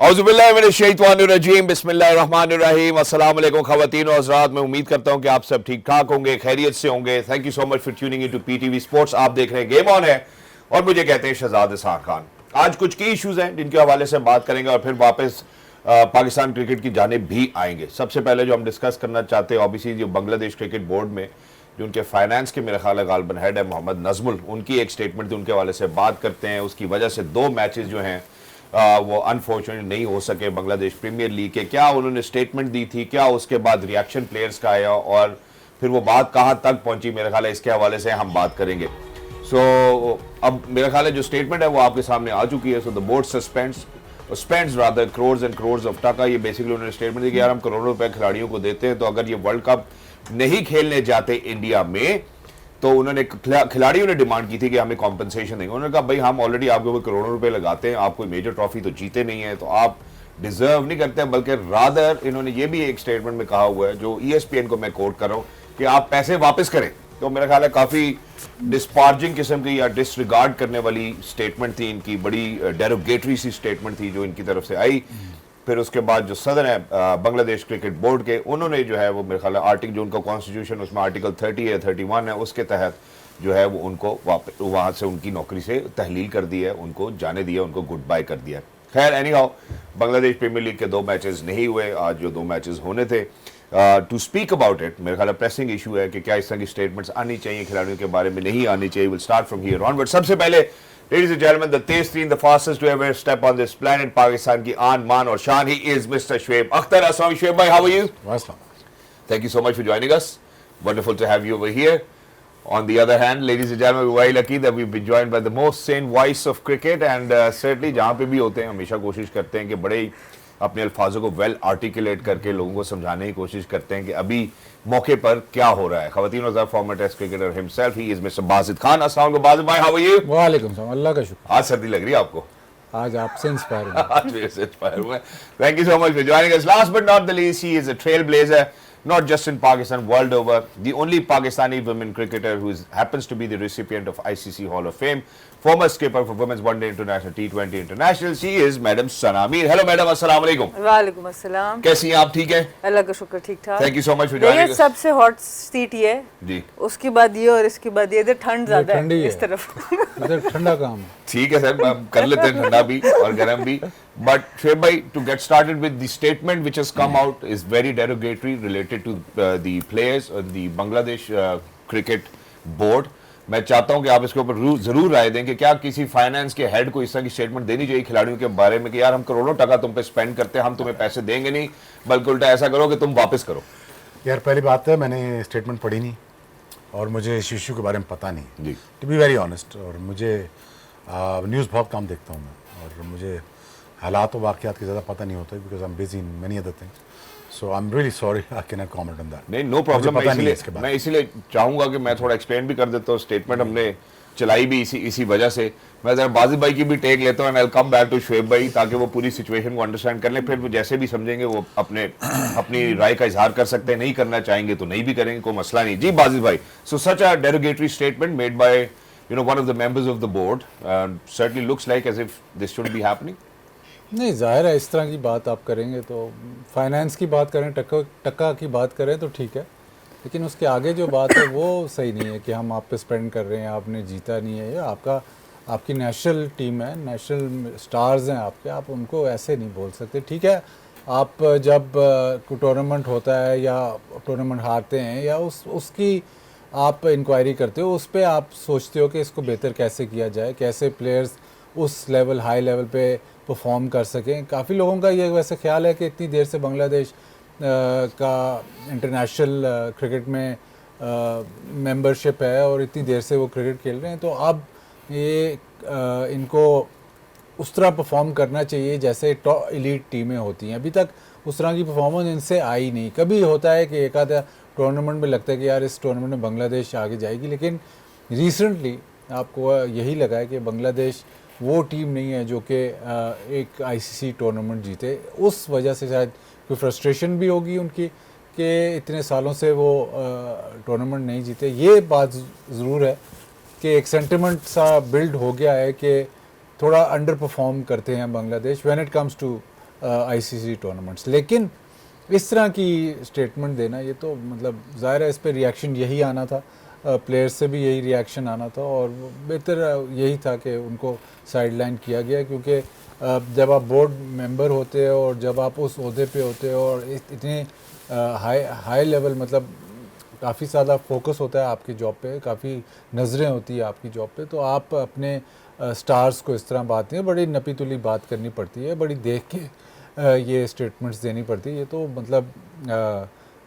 औज़ुबिल्लाहिमिनश्शैतानिर्रजीम बिस्मिल्लाहिर्रहमानिर्रहीम अस्सलाम वालेकुम ख़वातीन और हज़रात। मैं उम्मीद करता हूँ कि आप सब ठीक ठाक होंगे, खैरियत से होंगे। Thank you so much for tuning into PTV sports. आप देख रहे हैं गेम ऑन है और मुझे कहते हैं शहजाद इरशान खान। आज कुछ की इशूज़ हैं जिनके हवाले से बात करेंगे और फिर वापस पाकिस्तान क्रिकेट की जानिब भी आएंगे। सबसे पहले जो हम डिस्कस करना चाहते हैं ऑब्वियसली जो बांग्लादेश क्रिकेट बोर्ड में जो उनके फाइनेंस के मेरे ख्याल है गालिबन हेड है मोहम्मद नजमुल, उनकी एक स्टेटमेंट थी, उनके हवाले से बात करते हैं। उसकी वजह से 2 मैचेस जो हैं वो अनफॉर्चुनेटली नहीं हो सके बांग्लादेश प्रीमियर लीग के। क्या उन्होंने स्टेटमेंट दी थी, क्या उसके बाद रिएक्शन प्लेयर्स का आया और फिर वो बात कहाँ तक पहुंची, मेरे ख्याल है इसके हवाले से हम बात करेंगे। अब मेरा ख्याल है जो स्टेटमेंट है वो आपके सामने आ चुकी है। So the board spends rather crores and crores of टका। ये बेसिकली उन्होंने स्टेटमेंट दी कि यार हम करोड़ों रुपए खिलाड़ियों को देते हैं, तो अगर ये वर्ल्ड कप नहीं खेलने जाते इंडिया में तो उन्होंने खिलाड़ियों ने डिमांड की थी कि हमें कॉम्पनसेशन देंगे। उन्होंने कहा भाई हम ऑलरेडी आपके ऊपर करोड़ों रुपए लगाते हैं, आप कोई मेजर ट्रॉफी तो जीते नहीं है, तो आप डिजर्व नहीं करते। बल्कि रादर इन्होंने ये भी एक स्टेटमेंट में कहा हुआ है जो ESPN को मैं कोट कर रहा हूँ कि आप पैसे वापस करें। तो मेरा ख्याल है काफी डिस्पार्जिंग किस्म की या डिसरिगार्ड करने वाली स्टेटमेंट थी इनकी, बड़ी डेरोगेटरी सी स्टेटमेंट थी जो इनकी तरफ से आई। फिर उसके बाद जो सदर है बांग्लादेश क्रिकेट बोर्ड के, उन्होंने जो है वो मेरे ख्याल आर्टिकल जो उनका कॉन्स्टिट्यूशन उसमें आर्टिकल 30 है 31 है, उसके तहत जो है वो उनको वापस वहाँ से उनकी नौकरी से तहलील कर दी है, उनको जाने दिया, उनको गुड बाय कर दिया। खैर anyhow Bangladesh premier league के 2 मैचेस नहीं हुए, आज जो 2 मैचेस होने थे। टू स्पीक अबाउट इट मेरे ख्याल प्रेसिंग इशू है कि क्या इस तरह की स्टेटमेंट्स आनी चाहिए, खिलाड़ियों के बारे में नहीं आनी चाहिए। Will start from here onward. सबसे पहले Ladies and gentlemen, the तेज़-तरीन, the fastest to ever step on this planet, Pakistan की आन मान और शान, he is Mr. Shoaib Akhtar. Assalamu Shoaib bhai, how are you? Thank you so much for joining us. Wonderful to have you over here. On the other hand, ladies and gentlemen, we're very lucky that we've been joined by the most sane voice of cricket and certainly जहाँ पे भी होते हैं हमेशा कोशिश करते हैं कि बड़े अपने अल्फाजों को वेल आर्टिकुलेट करके लोगों को समझाने की कोशिश करते हैं कि अभी मौके पर क्या हो रहा है। खवातीन और former test cricketer himself, he is mister Bajid Khan. अस्सलाम वालेकुम बाजिद भाई, हाउ आर यू? वालेकुम सलाम, अल्लाह का शुक्र। आज सर्दी लग रही है आपको? आज आपसे इंस्पायर हुए। आज मेरे से इंस्पायर हुए। Thank you so much for joining us. Last but not the least, he is a trail blazer not just in Pakistan, world over. The only Pakistani women cricketer who happens to be the recipient of ICC Hall of Fame, former skipper for Women's One Day International, T20 International. She is Madam Sana Mir. Hello Madam, अस्सलाम वालेकुम। वालेकुम अस्सलाम। कैसी हैं आप, ठीक है? अल्लाह का शुक्र, ठीक ठाक। Thank you so much for joining us. सबसे हॉट सीट ये जी, उसके बाद ये और इसके बाद ये, इधर ठंड ज्यादा है इस तरफ। इधर ठंडा काम है। ठीक है सर, हम कर लेते हैं ठंडा भी और गर्म भी। But Shoaib bhai, to get started with the statement which has come out is very derogatory related to the players or the Bangladesh cricket board. मैं चाहता हूं कि आप इसके ऊपर जरूर राय दें कि क्या किसी फाइनेंस के हेड को इस तरह की स्टेटमेंट देनी चाहिए खिलाड़ियों के बारे में कि यार हम करोड़ों टका तुम पे स्पेंड करते हैं, हम तुम्हें पैसे देंगे नहीं, बल्कि उल्टा ऐसा करो कि तुम वापस करो। यार पहली बात है, मैंने स्टेटमेंट पढ़ी नहीं और मुझे इस इशू के बारे में पता नहीं जी, टू बी वेरी ऑनेस्ट। और मुझे न्यूज़ बहुत कम देखता हूँ मैं, और मुझे हालात और वाक़यात की ज़्यादा पता नहीं होता है because I am busy in many other things. So I am really sorry, I can not comment on that. नहीं, नो प्रॉब्लम। मैं इसीलिए चाहूंगा कि मैं थोड़ा एक्सप्लेन भी कर देता हूँ। स्टेटमेंट हमने चलाई भी इसी वजह से। मैं जरा बाजिद भाई की भी टेक लेता हूँ and I will come back to Shoaib भाई, ताकि वो पूरी सिचुएशन को अंडरस्टैंड कर लें। फिर वो जैसे भी समझेंगे वो अपनी राय का इजहार कर सकते हैं, नहीं करना चाहेंगे तो नहीं भी करेंगे, कोई मसला नहीं। जी बाजिद भाई, so such a derogatory statement made by one of the members of the board certainly looks like as if this should be happening. नहीं, जाहिर है इस तरह की बात आप करेंगे तो फाइनेंस की बात करें, टक्का की बात करें तो ठीक है, लेकिन उसके आगे जो बात है वो सही नहीं है कि हम आप पे स्पेंड कर रहे हैं, आपने जीता नहीं है। या आपकी नेशनल टीम है, नेशनल स्टार्स हैं आपके, आप उनको ऐसे नहीं बोल सकते। ठीक है, आप जब टूर्नामेंट होता है या टूर्नामेंट हारते हैं या उसकी आप इंक्वायरी करते हो, उस पर आप सोचते हो कि इसको बेहतर कैसे किया जाए, कैसे प्लेयर्स उस लेवल हाई लेवल पे परफॉर्म कर सकें। काफ़ी लोगों का ये वैसे ख्याल है कि इतनी देर से बांग्लादेश का इंटरनेशनल क्रिकेट में मेंबरशिप है और इतनी देर से वो क्रिकेट खेल रहे हैं, तो अब ये इनको उस तरह परफॉर्म करना चाहिए जैसे टॉप एलीट टीमें होती हैं। अभी तक उस तरह की परफॉर्मेंस इनसे आई नहीं। कभी होता है कि एक आधा टूर्नामेंट में लगता है कि यार इस टूर्नामेंट में बांग्लादेश आगे जाएगी, लेकिन रिसेंटली आपको यही लगा है कि बांग्लादेश वो टीम नहीं है जो कि एक ICC टूर्नामेंट जीते। उस वजह से शायद कोई फ्रस्ट्रेशन भी होगी उनकी कि इतने सालों से वो टूर्नामेंट नहीं जीते। ये बात ज़रूर है कि एक सेंटिमेंट सा बिल्ड हो गया है कि थोड़ा अंडर परफॉर्म करते हैं Bangladesh when it comes to ICC tournaments. लेकिन इस तरह की स्टेटमेंट देना, ये तो मतलब ज़ाहिर है इस पर रिएक्शन यही आना था, प्लेयर्स से भी यही रिएक्शन आना था, और बेहतर यही था कि उनको साइडलाइन किया गया, क्योंकि जब आप बोर्ड मेंबर होते हो और जब आप उस ओहदे पे होते हो और इतने हाई लेवल, मतलब काफ़ी ज़्यादा फोकस होता है आपकी जॉब पे, काफ़ी नज़रें होती है आपकी जॉब पे, तो आप अपने स्टार्स को इस तरह बात नहीं, बड़ी नपी तुली बात करनी पड़ती है, बड़ी देख के ये स्टेटमेंट्स देनी पड़ती है। ये तो मतलब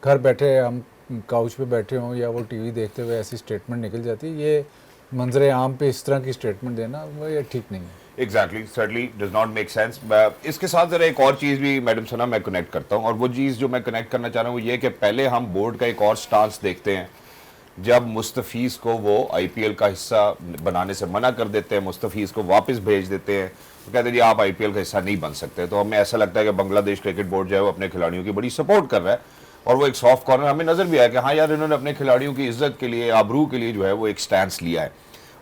घर बैठे हम काउच पे बैठे हों या वो टीवी देखते हुए ऐसी स्टेटमेंट निकल जाती है, ये मंजरे आम पे इस तरह की स्टेटमेंट देना वो ये ठीक नहीं है। Exactly, certainly does not make sense. इसके साथ जरा एक और चीज़ भी मैडम सना मैं कनेक्ट करता हूँ, और वो चीज़ जो मैं कनेक्ट करना चाह रहा हूँ वो ये कि पहले हम बोर्ड का एक और स्टांस देखते हैं जब मुस्तफ़ीज़ को वो आईपीएल का हिस्सा बनाने से मना कर देते हैं, मुस्तफ़ीज़ को वापस भेज देते हैं, तो कहते हैं जी आप आईपीएल का हिस्सा नहीं बन सकते। तो हमें ऐसा लगता है कि बांग्लादेश क्रिकेट बोर्ड जो है वो अपने खिलाड़ियों की बड़ी सपोर्ट कर रहा है, और वो एक सॉफ्ट कॉर्नर हमें नज़र भी आया कि हाँ यार इन्होंने अपने खिलाड़ियों की इज्जत के लिए, आबरू के लिए जो है वो एक स्टैंड लिया है।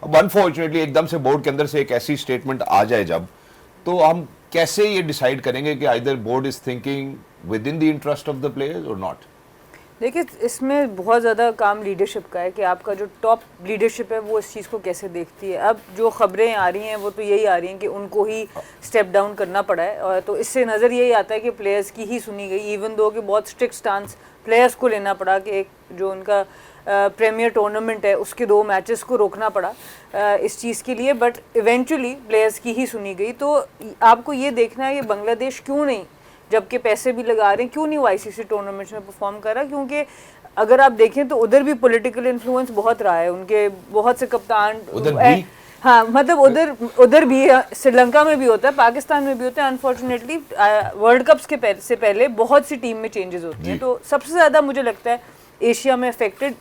अब अनफॉर्चुनेटली एकदम से बोर्ड के अंदर से एक ऐसी स्टेटमेंट आ जाए जब, तो हम कैसे ये डिसाइड करेंगे कि either board is thinking with in the interest of the players और नॉट? देखिए, इसमें बहुत ज़्यादा काम लीडरशिप का है कि आपका जो टॉप लीडरशिप है वो इस चीज़ को कैसे देखती है। अब जो खबरें आ रही हैं वो तो यही आ रही हैं कि उनको ही स्टेप डाउन करना पड़ा है, और तो इससे नज़र यही आता है कि प्लेयर्स की ही सुनी गई, इवन दो कि बहुत स्ट्रिक्ट स्टांस प्लेयर्स को लेना पड़ा कि एक जो उनका प्रीमियर टूर्नामेंट है उसके 2 मैचेस को रोकना पड़ा इस चीज़ के लिए, बट इवेंचुअली प्लेयर्स की ही सुनी गई। तो आपको ये देखना है कि बांग्लादेश क्यों नहीं, जबकि पैसे भी लगा रहे हैं, क्यों नहीं वो आईसीसी टूर्नामेंट्स में परफॉर्म कर रहा? क्योंकि अगर आप देखें तो उधर भी पॉलिटिकल इन्फ्लुएंस बहुत रहा है, उनके बहुत से कप्तान हाँ, मतलब उधर भी श्रीलंका में भी होता है, पाकिस्तान में भी होता है। अनफॉर्चुनेटली वर्ल्ड कप्स के से पहले बहुत सी टीम में चेंजेस होते हैं, तो सबसे ज़्यादा मुझे लगता है एशिया में अफेक्टेड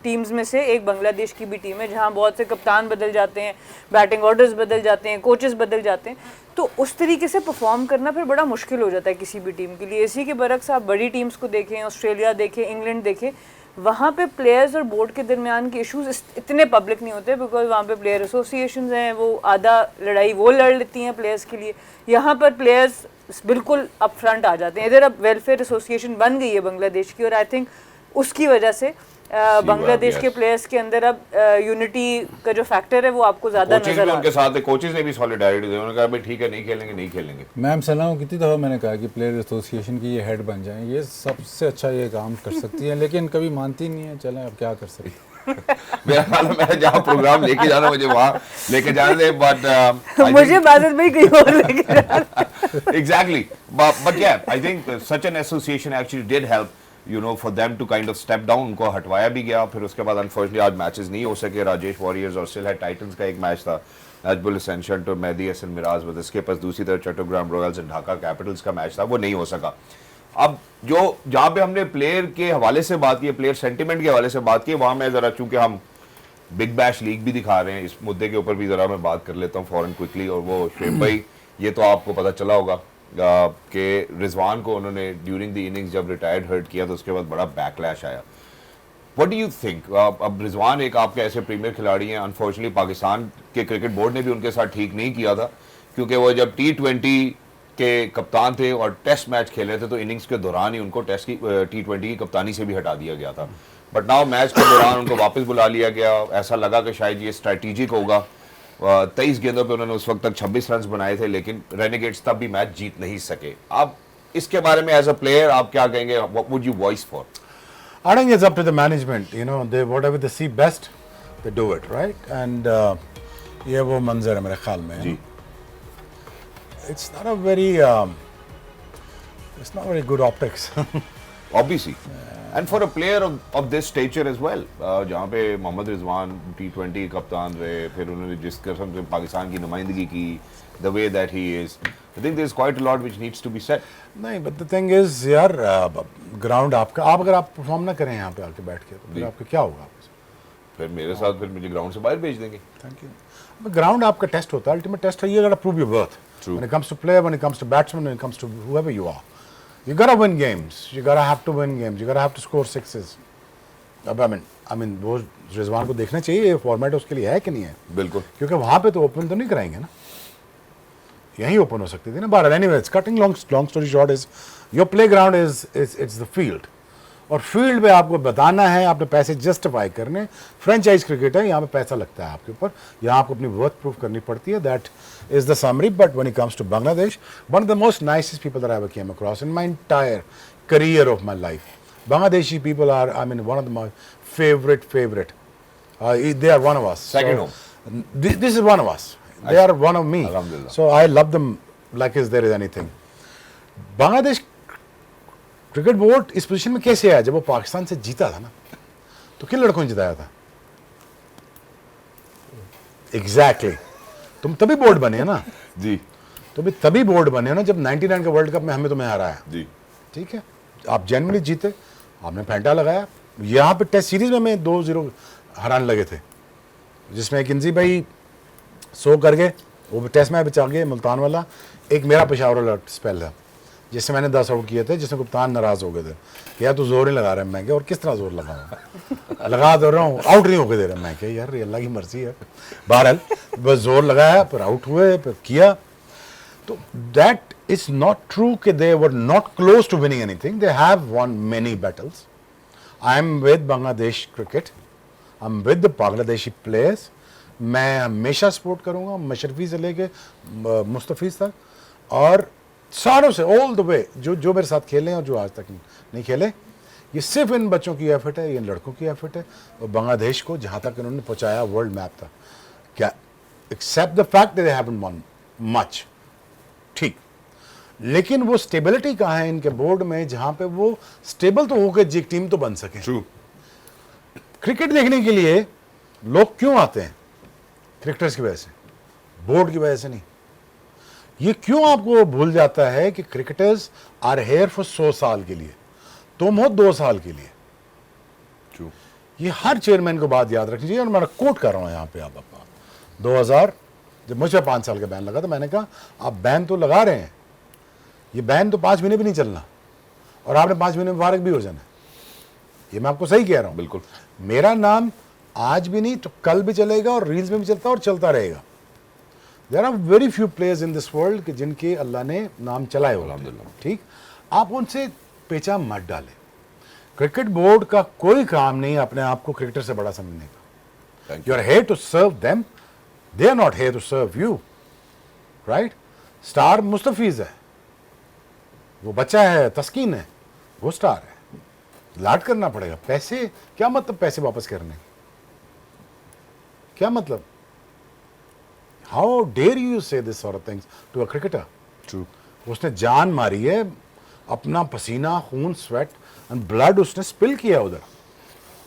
टीम्स में से एक बांग्लादेश की भी टीम है, जहां बहुत से कप्तान बदल जाते हैं, बैटिंग ऑर्डर्स बदल जाते हैं, कोचेस बदल जाते हैं, तो उस तरीके से परफॉर्म करना फिर बड़ा मुश्किल हो जाता है किसी भी टीम के लिए। इसी के बरक्स आप बड़ी टीम्स को देखें, ऑस्ट्रेलिया देखें, इंग्लैंड देखें, वहाँ पे प्लेयर्स और बोर्ड के दरमियान के इश्यूज इतने पब्लिक नहीं होते, बिकॉज वहाँ पे प्लेयर एसोसिएशंस हैं, वो आधा लड़ाई वो लड़ लेती हैं प्लेयर्स के लिए। यहाँ पर प्लेयर्स बिल्कुल अप फ्रंट आ जाते हैं। इधर अब वेलफेयर एसोसिएशन बन गई है बांग्लादेश की, और आई थिंक उसकी वजह से बांग्लादेश के प्लेयर्स के अंदर अब यूनिटी का जो फैक्टर है वो आपको ज्यादा नजर आ रहा है। उनके साथ कोचेस ने भी सॉलिडारिटी दी, उन्होंने कहा भाई ठीक है, नहीं खेलेंगे नहीं खेलेंगे। मैम सलाम, कितनी दफ़ा मैंने कहा कि प्लेयर एसोसिएशन की ये हेड बन जाएं, ये सबसे अच्छा ये काम कर सकती है, लेकिन कभी मानती नहीं है। चलें अब क्या कर सकते हैं। मेरा ख्याल है मैं जहाँ प्रोग्राम लेके जाना मुझे वहाँ लेके जाने दे, बट मुझे बादल भाई कहीं और लेके जाना। Exactly, but yeah, I think such an association actually did help, you know, for them to kind of step down. उनको हटवाया भी गया, फिर उसके बाद अनफॉर्चुनेटली आज मैचेस नहीं हो सके। राजेश वॉरियर्स और सिलहट टाइटन्स का एक मैच था, नजबुल एसेंशियल तो मेहदी हसन मिराज विद इसके पास, दूसरी तरफ Chattogram Royals and Dhaka Capitals का मैच था, वो नहीं हो सका। अब जो जहाँ पे हमने प्लेयर के हवाले से बात की, प्लेयर सेंटिमेंट के हवाले से बात की, वहाँ मैं ज़रा चूँकि हम बिग बैश लीग भी दिखा रहे हैं, इस मुद्दे के ऊपर भी ज़रा मैं बात कर लेता हूँ फॉरन क्विकली। और वो शुएब भाई, ये तो आपको पता चला होगा कि रिजवान को उन्होंने ड्यूरिंग द इनिंग्स जब रिटायर्ड हर्ट किया तो उसके बाद बड़ा बैकलैश आया। What do you think? अब रिजवान एक आपके ऐसे प्रीमियर खिलाड़ी हैं, अनफॉर्चुनेटली पाकिस्तान के क्रिकेट बोर्ड ने भी उनके साथ ठीक नहीं किया था, क्योंकि वो जब T20 के कप्तान थे और टेस्ट मैच खेल रहे थे तो इनिंग्स के दौरान ही उनको टेस्ट की T20 की कप्तानी से भी हटा दिया गया था। बट नाउ मैच के दौरान उनको वापस बुला लिया गया। ऐसा लगा कि शायद ये स्ट्रैटेजिक होगा। 23 गेंदों पे उन्होंने उस वक्त तक 26 रन बनाए थे, लेकिन रेनेगेट्स तब भी मैच जीत नहीं सके। अब इसके बारे में एज अ प्लेयर आप क्या कहेंगे? What would you voice for? I think it's up to the management. You know, they whatever they see best, they do it, right? And ये वो मंजर है मेरे ख्याल में। जी। It's not a very it's not very good optics. Obviously. And for a player of this stature as well, जहाँ पे Mohammad Rizwan T20 कप्तान रहे, फिर उन्होंने जिस किस्म से पाकिस्तान की नुमाइंदगी की, the way that he is, I think there's quite a lot which needs to be said. नहीं, but the thing is यार, ग्राउंड आपका, आप अगर आप परफॉर्म ना करें यहाँ पे आके बैठ के, तो फिर आपका क्या होगा? फिर मेरे साथ फिर मुझे ग्राउंड से बाहर भेज देंगे। Thank you. ग्राउंड आपका टेस्ट होता है, अल्टीमेट टेस्ट है, you gotta prove your worth. True. When it comes to player, when it comes to batsman, when it comes to whoever you are, you gotta win games. You gotta have to win games. You gotta have to score sixes. अब I mean वो रिजवान को देखना चाहिए ये format उसके लिए है कि नहीं है। बिल्कुल। क्योंकि वहाँ पे तो ओपन तो नहीं कराएंगे ना। यहीं ओपन हो सकती थी ना बाहर। Anyways cutting long story short is your playground is it's the field, और फील्ड में आपको बताना है, आपने पैसे जस्टिफाई करने। फ्रेंचाइज क्रिकेट है, यहाँ पे पैसा लगता है आपके ऊपर, यहाँ आपको अपनी वर्थ प्रूफ करनी पड़ती है। That is the summary. But when it comes to Bangladesh, one of the most nicest people that I ever came across in my entire career of my life. Bangladeshi people are, I mean, one of my favorite. They are one of us. Second home. This is one of us. They are one of me. Alhamdulillah. So I love them like as there is anything. Bangladesh cricket board इस position में कैसे आया? जब वो पाकिस्तान से जीता था ना, तो किन लड़कों ने जिताया था? एग्जैक्टली तुम तभी बोर्ड बने ना जी, तुम तभी बोर्ड बने ना जब 99 के वर्ल्ड कप में हमें तुम्हें हराया। जी, ठीक है, आप जेन्युइनली जीते, आपने फैंटा लगाया। यहाँ पे टेस्ट सीरीज में हमें 2-0 हराने लगे थे, जिसमें एक इंजी भाई 100 कर गए, वो टेस्ट मैच बचा गए मुल्तान वाला। एक मेरा पेशावर वाला स्पेल है जिससे मैंने 10 आउट किए थे, जिसमें कप्तान नाराज हो गए थे कि यार तू जोर नहीं लगा रहा है। मैं क्या, और किस तरह जोर लगाऊंगा, लगा दे रहा हूँ, आउट नहीं होके दे रहा। मैं क्या यार, ये अल्लाह की मर्जी है। बहरहाल बस जोर लगाया, फिर आउट हुए, फिर किया। तो दैट इज नॉट ट्रू कि they were not close to winning anything, they have won many battles. I am with Bangladesh cricket, I am with the Bangladeshi players. मैं हमेशा सपोर्ट करूंगा, मशरफी से लेके मुस्तफीज तक, और सारों से ऑल द वे जो मेरे साथ खेले और जो आज तक नहीं खेले। ये सिर्फ इन बच्चों की एफर्ट है, इन लड़कों की एफर्ट है, और बांग्लादेश को जहाँ तक इन्होंने पहुँचाया वर्ल्ड मैप था क्या, except the fact they haven't won much. ठीक, लेकिन वो स्टेबिलिटी कहाँ है इनके बोर्ड में, जहाँ पे वो स्टेबल तो होकर जी टीम तो बन सके। ट्रू। क्रिकेट देखने के लिए लोग क्यों आते हैं? क्रिकेटर्स की वजह से, बोर्ड की वजह से नहीं। ये क्यों आपको भूल जाता है कि क्रिकेटर्स आर हेयर फॉर 100 साल के लिए, तुम हो 2 साल के लिए। ट्रू। ये हर चेयरमैन को बात याद रखनी चाहिए, और मैं कोट कर रहा हूं यहां पे। आप 2000 जब मुझे 5 साल का बैन लगा, तो मैंने कहा आप बैन तो लगा रहे हैं, ये बैन तो 5 महीने भी नहीं चलना, और आपने 5 महीने में फारिग भी हो जाना। ये मैं आपको सही कह रहा हूं। बिल्कुल। मेरा नाम आज भी नहीं तो कल भी चलेगा, और रील्स में भी चलता है और चलता रहेगा। There are very few players in this world कि जिनके अल्लाह ने नाम चलाए हो। ठीक, आप उनसे पेचा मत डालें। क्रिकेट बोर्ड का कोई काम नहीं अपने आप को क्रिकेटर से बड़ा समझने का। You are here to serve them, they are not here to serve you, right? Star Mustafiz है, वो बच्चा है, तस्कीन है, वो स्टार है, लाड करना पड़ेगा। पैसे क्या मतलब, पैसे वापस करने क्या मतलब? How dare you say this sort of things to a cricketer? True. उसने जान मारी है, अपना पसीना, खून, स्वेट एंड ब्लड उसने स्पिल किया उधर।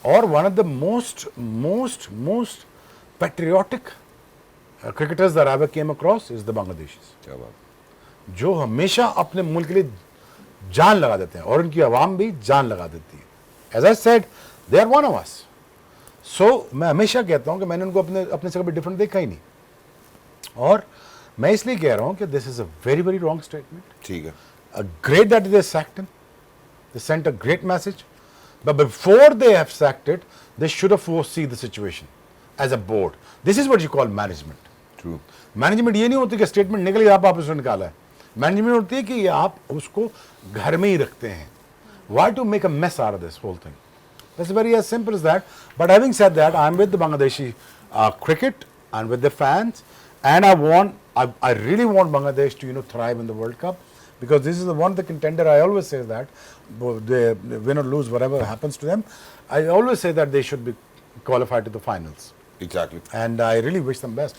और one of the most patriotic cricketers that I ever came across is the Bangladeshis, क्या बात। जो हमेशा अपने मुल्क के लिए जान लगा देते हैं, और उनकी आवाम भी जान लगा देती है। As I said, they are one of us. So मैं हमेशा कहता हूं कि मैंने उनको अपने से कभी डिफरेंट देखा ही नहीं, और मैं इसलिए कह रहा हूं कि this is a very very wrong statement. ठीक है। Great that they sacked him. They sent a great message. But before they have sacked it, they should have foreseen the situation as a board. This is what you call management. True. Management ये नहीं होती कि statement निकल गया, आप वापस निकाला है। मैनेजमेंट होती है कि आप उसको घर में ही रखते हैं। Why to make a mess out of this whole thing? It's very as simple as that. But having said that, I'm with the Bangladeshi cricket and with the fans, and I really want Bangladesh to thrive in the World Cup, because this is the one the contender. I always say that they win or lose, whatever happens to them, I always say that they should be qualified to the finals, एग्जैक्टली। and I really wish them best.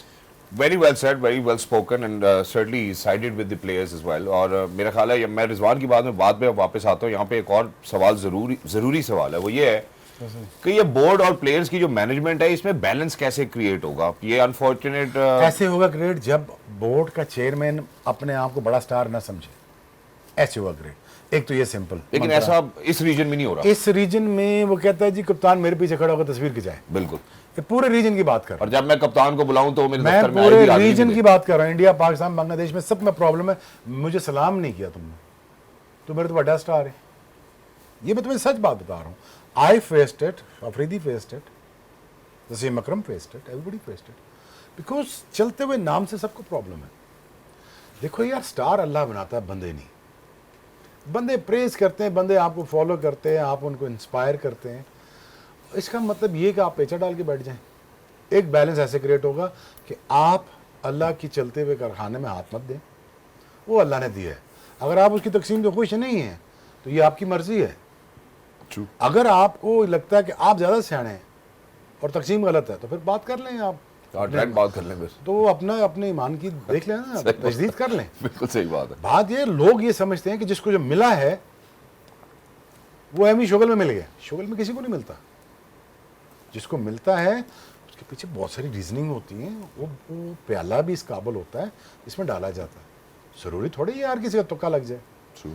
Very well said, very well spoken, and certainly sided with the players as well. और मेरा ख्याल है, मैं रिजवान की बाद में वापस आता हूँ। यहाँ पे एक और सवाल ज़रूरी सवाल है, वो ये है कि ये बोर्ड और प्लेयर्स की जो मैनेजमेंट है, इसमें बैलेंस कैसे क्रिएट होगा? ये अनफॉर्चुनेट ऐसे होगा क्रिएट जब बोर्ड का चेयरमैन अपने आप को बड़ा स्टार ना समझे, ऐसे होगा क्रिएट। एक तो ये सिंपल, लेकिन ऐसा इस रीजन में नहीं हो रहा। इस रीजन में वो कहता है जी कप्तान मेरे पीछे खड़ा होकर तस्वीर खिंचाए। बिल्कुल। ये पूरे रीजन की बात कर रहा और जब मैं कप्तान को बुलाऊं तो मेरे हूं, दफ्तर मैं में आएगी, पूरे आदमी रीजन भी की बात कर रहा हूँ। इंडिया, पाकिस्तान, बांग्लादेश में सब में प्रॉब्लम है। मुझे सलाम नहीं किया तुमने, तो मेरे तो बड़ा स्टार है। ये मैं तुम्हें सच बात बता रहा हूँ। I faced it, Afridi faced it, Wasim Akram faced it, everybody faced it, because चलते हुए नाम से सबको प्रॉब्लम है। देखो यार, स्टार अल्लाह बनाता है, बंदे नहीं। बंदे प्रेज करते हैं, बंदे आपको फॉलो करते हैं, आप उनको इंस्पायर करते हैं। इसका मतलब ये कि आप पेचा डाल के बैठ जाएं। एक बैलेंस ऐसे क्रिएट होगा कि आप अल्लाह की चलते हुए कारखाने में हाथ मत दें, वो अल्लाह ने दिया है। अगर आप उसकी तकसीम से खुश नहीं हैं तो ये आपकी मर्जी है। True. अगर आपको लगता है कि आप ज़्यादा सियाने हैं और तकसीम गलत है तो फिर बात कर लें आप, डायरेक्ट बात कर लें फिर। तो अपने ईमान की देख लें ना, तजदीद कर लें। बिल्कुल सही बात है। बात ये, लोग ये समझते हैं कि जिसको जो मिला है वो एमी शोगल में मिल गया। शोगल में किसी को नहीं मिलता। जिसको मिलता है उसके पीछे बहुत सारी रीजनिंग होती है। वो प्याला भी इस काबिल होता है, इसमें डाला जाता है। जरूरी थोड़ी यार किसी का तुक्का लग जाए।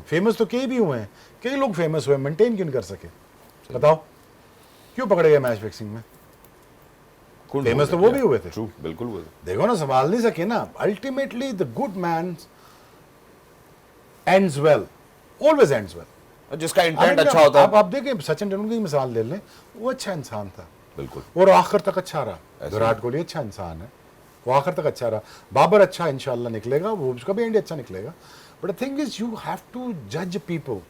फेमस तो कई भी हुए हैं, कई लोग फेमस हुए, मेंटेन क्यों नहीं कर सके? बताओ क्यों पकड़े गए मैच फिक्सिंग में? फेमस तो वो भी हुए थे। True, बिल्कुल हुए थे। देखो ना, संभाल नहीं सके ना। Ultimately the good man ends well, always ends well. जिसका इंटेंट अच्छा होता है। आप देखें, सचिन तेंदुलकर की मिसाल ले लें, वो अच्छा इंसान था बिल्कुल। और आखिर तक अच्छा रहा। विराट कोहली अच्छा इंसान है, वो आखिर तक अच्छा रहा। बाबर अच्छा इंशाल्लाह निकलेगा, वो उसका भी एंड अच्छा निकलेगा। But the thing is, you have to जज people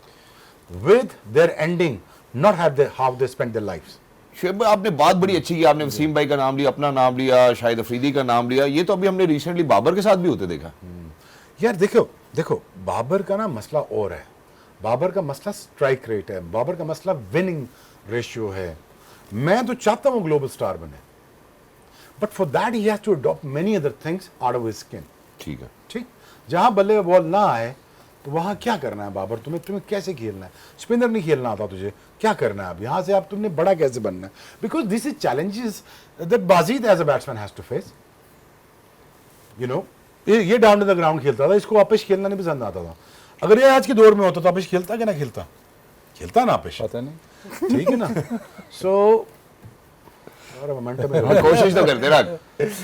with their ending, not how they spend their lifes. Shoaib भाई, आपने बात बड़ी अच्छी की। आपने वसीम भाई का नाम लिया, अपना नाम लिया, शाहिद अफरीदी का नाम लिया। ये तो अभी हमने रिसेंटली बाबर के साथ भी होते देखा। यार देखो बाबर का ना मसला और है। बाबर का मसला स्ट्राइक रेट है, बाबर का मसला विनिंग रेशियो है। मैं तो चाहता हूँ ग्लोबल स्टार बने, but for that he has to adopt many other things out of his skin. ठीक है। ठीक, जहां बल्ले बॉल ना आए तो वहां क्या करना है बाबर? तुम्हें कैसे खेलना है? स्पिनर नहीं खेलना आता तुझे, क्या करना है? अब यहां से आप तुमने बड़ा कैसे बनना है? Because this is challenges that Bajid as a batsman has to face. You know, ये डाउन टू द ग्राउंड खेलता था, इसको वापस खेलना नहीं पसंद आता था। अगर ये आज के दौर में होता तो वापस खेलता कि ना खेलता? खेलता ना वापस, पता नहीं। ठीक है ना? सो कोशिश तो करते ना,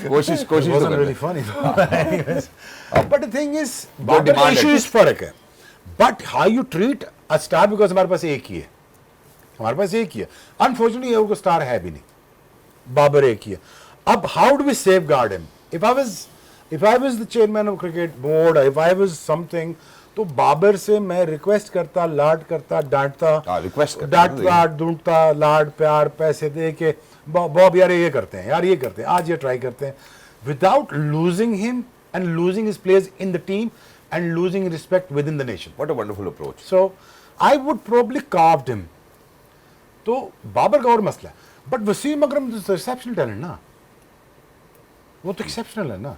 कोशिश तो करते। really funny though. But the thing is, demand Babar issue है। इस फर्क है। But how you treat a star, because हमारे पास एक ही है, हमारे पास एक ही है। Unfortunately वो स्टार है भी नहीं, बाबर एक ही है। अब how do we safeguard him? If I was the chairman of cricket board, if I was something, तो बाबर से मैं रिक्वेस्ट करता, लाड करता, डांटता, रिक्वेस्ट डांटता, ढूंढता, लाड प्यार पैसे दे के, बॉब यार ये करते हैं, यार ये करते हैं, आज ये ट्राई करते हैं, without losing him and losing his place in the team and losing respect within the nation. What a wonderful approach. So I would probably carved him. तो बाबर का और मसला है, but Wasim Akram exceptional talent ना, वो तो एक्सेप्शनल है ना।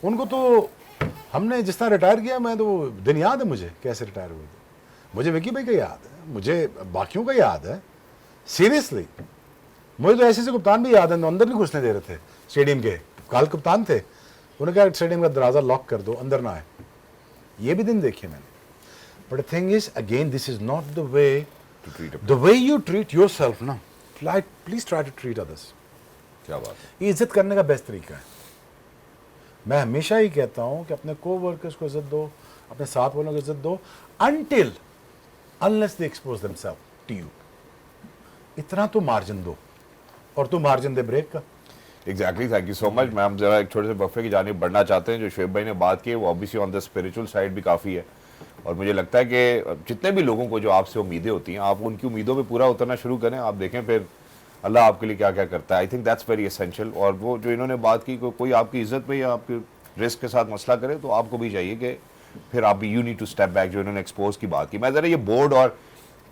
उनको तो हमने जिस तरह रिटायर किया, मैं तो दिन याद है मुझे कैसे रिटायर हुए थे। मुझे विकी भाई का याद है, मुझे बाकियों का याद है, सीरियसली। मुझे तो ऐसे कप्तान भी याद है, अंदर नहीं घुसने दे रहे थे स्टेडियम के। काल कप्तान थे, उन्होंने कहा स्टेडियम का दरवाज़ा लॉक कर दो, अंदर ना आए। ये भी दिन देखे मैंने। But thing is again, this is not the way you treat yourself ना। Please try to treat others. क्या बात है। ये इज्जत करने का बेस्ट तरीका है। मैं हमेशा ही कहता हूं कि अपने को वर्कर्स को इज्जत दो, अपने साथ वालों को इज्जत दो, until unless they expose themselves to you. इतना तो मार्जिन दो, और तो मार्जिन दे ब्रेक का। Exactly, thank you so much. मैं हम जरा एक छोटे से वक्फे की जानिब बढ़ना चाहते हैं। जो शुएब भाई ने बात की है वो obviously on the spiritual side भी काफ़ी है, और मुझे लगता है कि जितने भी लोगों को जो आपसे उम्मीदें होती हैं, आप उनकी उम्मीदों पे पूरा उतरना शुरू करें। आप देखें फिर अल्लाह आपके लिए क्या क्या करता है। I think that's very essential. और वो जो इन्होंने बात की, कोई आपकी इज्जत पे या आपके रिस्क के साथ मसला करे तो आपको भी चाहिए कि फिर आप भी you need to step back. जो इन्होंने एक्सपोज की बात की, मैं ज़रा ये बोर्ड और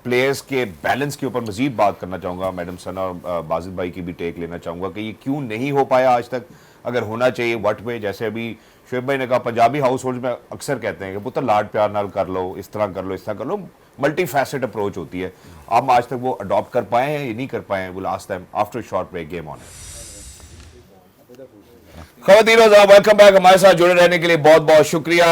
प्लेयर्स के बैलेंस के ऊपर मजीद बात करना चाहूँगा। मैडम सना और बाजिद भाई की भी टेक लेना चाहूँगा कि ये क्यों नहीं हो पाया आज तक, अगर होना चाहिए वट वे। जैसे अभी शुएब भाई ने कहा, पंजाबी हाउस होल्ड में अक्सर कहते हैं कि पुत्र लाड प्यार नाल कर लो, इस तरह कर लो, इस तरह कर लो। मल्टी फैसेट अप्रोच होती है। आप आज तक वो अडॉप्ट कर पाए हैं या नहीं कर पाए हैं? वो last time after short break game on है। ख़वातीन और वेलकम बैक। हमारे साथ जुड़े रहने के लिए बहुत बहुत शुक्रिया।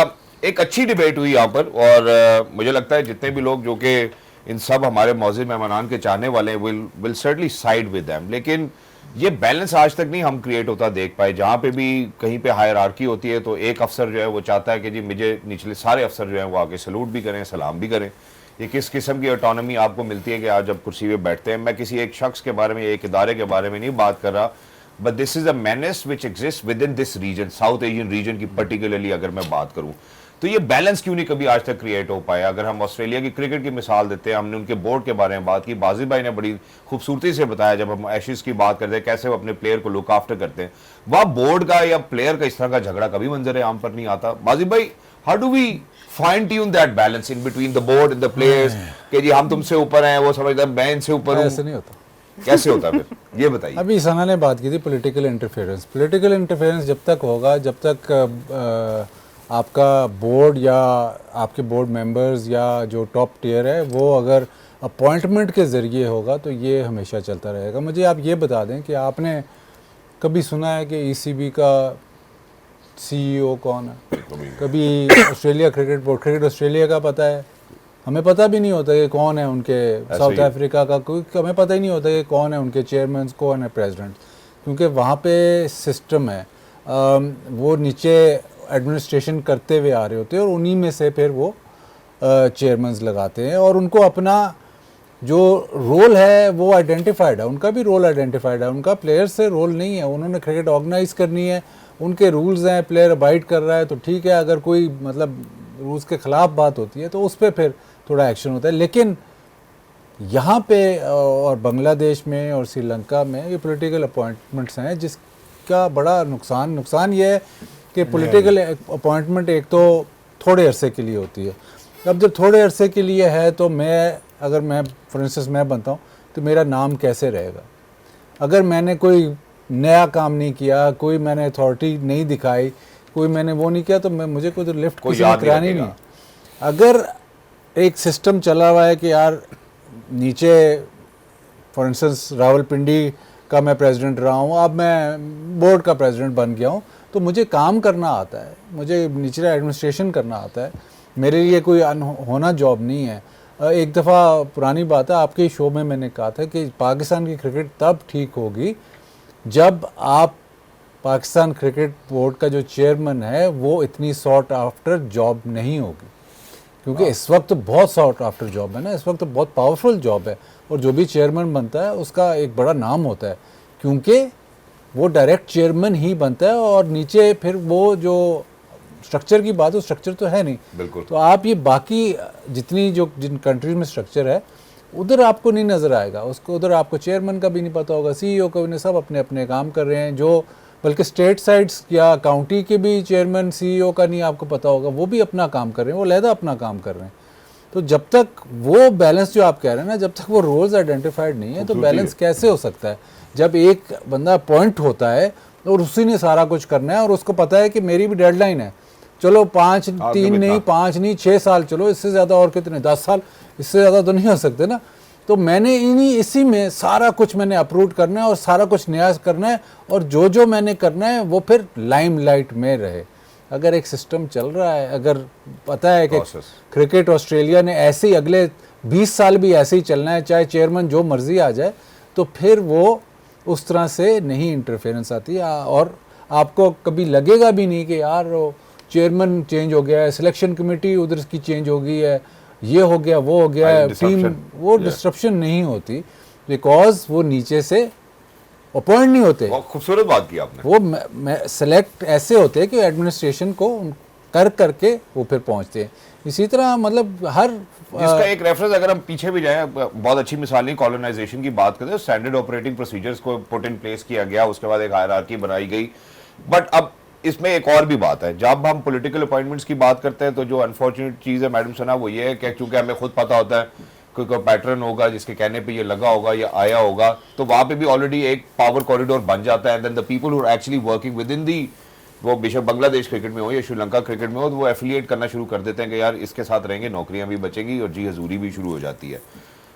एक अच्छी डिबेट हुई यहाँ पर, और मुझे लगता है जितने भी लोग जो कि इन सब हमारे मौजूद मेहमान के चाहने वाले हैं will certainly side with them. लेकिन ये बैलेंस आज तक नहीं हम क्रिएट होता देख पाए। जहाँ पे भी कहीं पे हायरार्की होती है तो एक अफसर जो है वो चाहता है कि जी मुझे निचले सारे अफसर जो हैं वो आके सलूट भी करें, सलाम भी करें। ये किस किस्म की ऑटोनॉमी आपको मिलती है कि आप जब कुर्सी पे बैठते हैं? मैं किसी एक शख्स के बारे में, एक इदारे के बारे में नहीं बात कर रहा। But this is a menace which exists within this region, south Asian region की पर्टिकुलरली अगर मैं बात करूं, तो ये बैलेंस क्यों नहीं कभी आज तक क्रिएट हो पाया? अगर हम ऑस्ट्रेलिया की क्रिकेट की मिसाल देते हैं, हमने उनके बोर्ड के बारे में बात की, बाजिद भाई ने बड़ी खूबसूरती से बताया जब हम एशेज की बात करते हैं कैसे वो अपने प्लेयर को लुक आफ्टर करते हैं, वह बोर्ड का या प्लेयर का इस तरह का झगड़ा कभी मंजर आम पर नहीं आता। बाजिद भाई, how do we fine tune that balance in between the board and the players कि जी हम तुमसे ऊपर हैं, वो समझते हैं मैं इनसे ऊपर हूं? ऐसे नहीं होता। कैसे होता है फिर ये बताइए। अभी सना ने बात की थी पॉलिटिकल इंटरफेरेंस जब तक होगा, जब तक आपका बोर्ड या आपके बोर्ड मेंबर्स या जो टॉप टियर है वो अगर अपॉइंटमेंट के ज़रिए होगा तो ये हमेशा चलता रहेगा। मुझे आप ये बता दें कि आपने कभी सुना है कि ईसीबी का सीईओ कौन है? कभी ऑस्ट्रेलिया क्रिकेट ऑस्ट्रेलिया का पता है? हमें पता भी नहीं होता कि कौन है उनके, साउथ अफ्रीका का कोई हमें पता ही नहीं होता कि कौन है उनके चेयरमैन, कौन है प्रेसिडेंट, क्योंकि वहाँ पे सिस्टम है, वो नीचे एडमिनिस्ट्रेशन करते हुए आ रहे होते हैं और उन्हीं में से फिर वो चेयरमैन्स लगाते हैं और उनको अपना जो रोल है वो आइडेंटिफाइड है, उनका भी रोल आइडेंटिफाइड है, उनका प्लेयर से रोल नहीं है। उन्होंने क्रिकेट ऑर्गेनाइज करनी है, उनके रूल्स हैं, प्लेयर अबाइड कर रहा है तो ठीक है, अगर कोई मतलब रूल्स के ख़िलाफ़ बात होती है तो उस पर फिर थोड़ा एक्शन होता है। लेकिन यहाँ पे और बांग्लादेश में और श्रीलंका में ये पॉलिटिकल अपॉइंटमेंट्स हैं जिसका बड़ा नुकसान ये है कि पॉलिटिकल अपॉइंटमेंट एक तो थोड़े अरसे के लिए होती है। अब जब थोड़े अरसे के लिए है तो अगर मैं फॉर इंस्टेंस मैं बनता हूँ तो मेरा नाम कैसे रहेगा? अगर मैंने कोई नया काम नहीं किया, कोई मैंने अथॉरिटी नहीं दिखाई, कोई मैंने वो नहीं किया तो मुझे कोई तो लिफ्ट किसी ने करानी नहीं। अगर एक सिस्टम चला हुआ है कि यार नीचे फॉर इंस्टेंस रावलपिंडी का मैं प्रेसिडेंट रहा हूँ, अब मैं बोर्ड का प्रेसिडेंट बन गया हूँ, तो मुझे काम करना आता है, मुझे निचला एडमिनिस्ट्रेशन करना आता है, मेरे लिए कोई होना जॉब नहीं है। एक दफ़ा पुरानी बात है, आपके शो में मैंने कहा था कि पाकिस्तान की क्रिकेट तब ठीक होगी जब आप पाकिस्तान क्रिकेट बोर्ड का जो चेयरमैन है वो इतनी सॉर्ट आफ्टर जॉब नहीं होगी, क्योंकि इस वक्त बहुत सॉर्ट आफ्टर जॉब है ना, इस वक्त बहुत पावरफुल जॉब है और जो भी चेयरमैन बनता है उसका एक बड़ा नाम होता है, क्योंकि वो डायरेक्ट चेयरमैन ही बनता है और नीचे फिर वो जो स्ट्रक्चर की बात है, स्ट्रक्चर तो है नहीं। बिल्कुल। तो आप ये बाकी जिन कंट्रीज में स्ट्रक्चर है उधर आपको नहीं नज़र आएगा, उसको उधर आपको चेयरमैन का भी नहीं पता होगा, सीईओ का भी नहीं, सब अपने अपने काम कर रहे हैं। जो बल्कि स्टेट साइड्स या काउंटी के भी चेयरमैन सीईओ का नहीं आपको पता होगा, वो भी अपना काम कर रहे हैं, वो अलहदा अपना काम कर रहे हैं। तो जब तक वो बैलेंस जो आप कह रहे हैं ना, जब तक वो रोल्स आइडेंटिफाइड नहीं है तो बैलेंस कैसे हो सकता है? जब एक बंदा अपॉइंट होता है और उसी ने सारा कुछ करना है और उसको पता है कि मेरी भी डेडलाइन है, चलो 5 3 नहीं 5 नहीं 6 साल, चलो इससे ज़्यादा और कितने 10 साल, इससे ज़्यादा तो नहीं हो सकते ना। तो मैंने इसी में सारा कुछ मैंने अप्रूव करना है और सारा कुछ नया करना है और जो मैंने करना है वो फिर लाइमलाइट में रहे। अगर एक सिस्टम चल रहा है, अगर पता है कि क्रिकेट ऑस्ट्रेलिया ने ऐसे ही अगले 20 साल भी ऐसे ही चलना है, चाहे चेयरमैन जो मर्जी आ जाए, तो फिर वो उस तरह से नहीं इंटरफेरेंस आती है और आपको कभी लगेगा भी नहीं कि यार वो चेयरमैन चेंज हो गया है, सिलेक्शन कमेटी उधर की चेंज हो गई है, ये हो गया वो हो गया है, टीम वो डिस्ट्रप्शन नहीं होती बिकॉज वो नीचे से अपॉइंट नहीं होते। खूबसूरत बात की आपने। वो सेलेक्ट ऐसे होते हैं कि एडमिनिस्ट्रेशन को करके वो फिर पहुंचते हैं। इसी तरह मतलब हर इसका एक रेफरेंस अगर हम पीछे भी जाएं, बहुत अच्छी मिसाल नहीं, कॉलोनाइजेशन की बात करें, स्टैंडर्ड ऑपरेटिंग प्रोसीजर्स को पुट इन प्लेस किया गया, उसके बाद एक हायरार्की बनाई गई। बट अब इसमें एक और भी बात है, जब हम पॉलिटिकल अपॉइंटमेंट्स की बात करते हैं तो जो अनफॉर्चुनेट चीज़ है मैडम सना, वो ये है कि चूंकि हमें खुद पता होता है कोई पैटर्न होगा जिसके कहने पे ये लगा होगा या आया होगा, तो वहाँ पे भी ऑलरेडी एक पावर कॉरिडोर बन जाता है। Then the people who are actually working with in the, वो बेशक बांग्लादेश क्रिकेट में हो या श्रीलंका क्रिकेट में हो, तो वो एफिलिएट करना शुरू कर देते हैं कि यार इसके साथ रहेंगे, नौकरियां भी बचेंगी और जी हजूरी भी शुरू हो जाती है।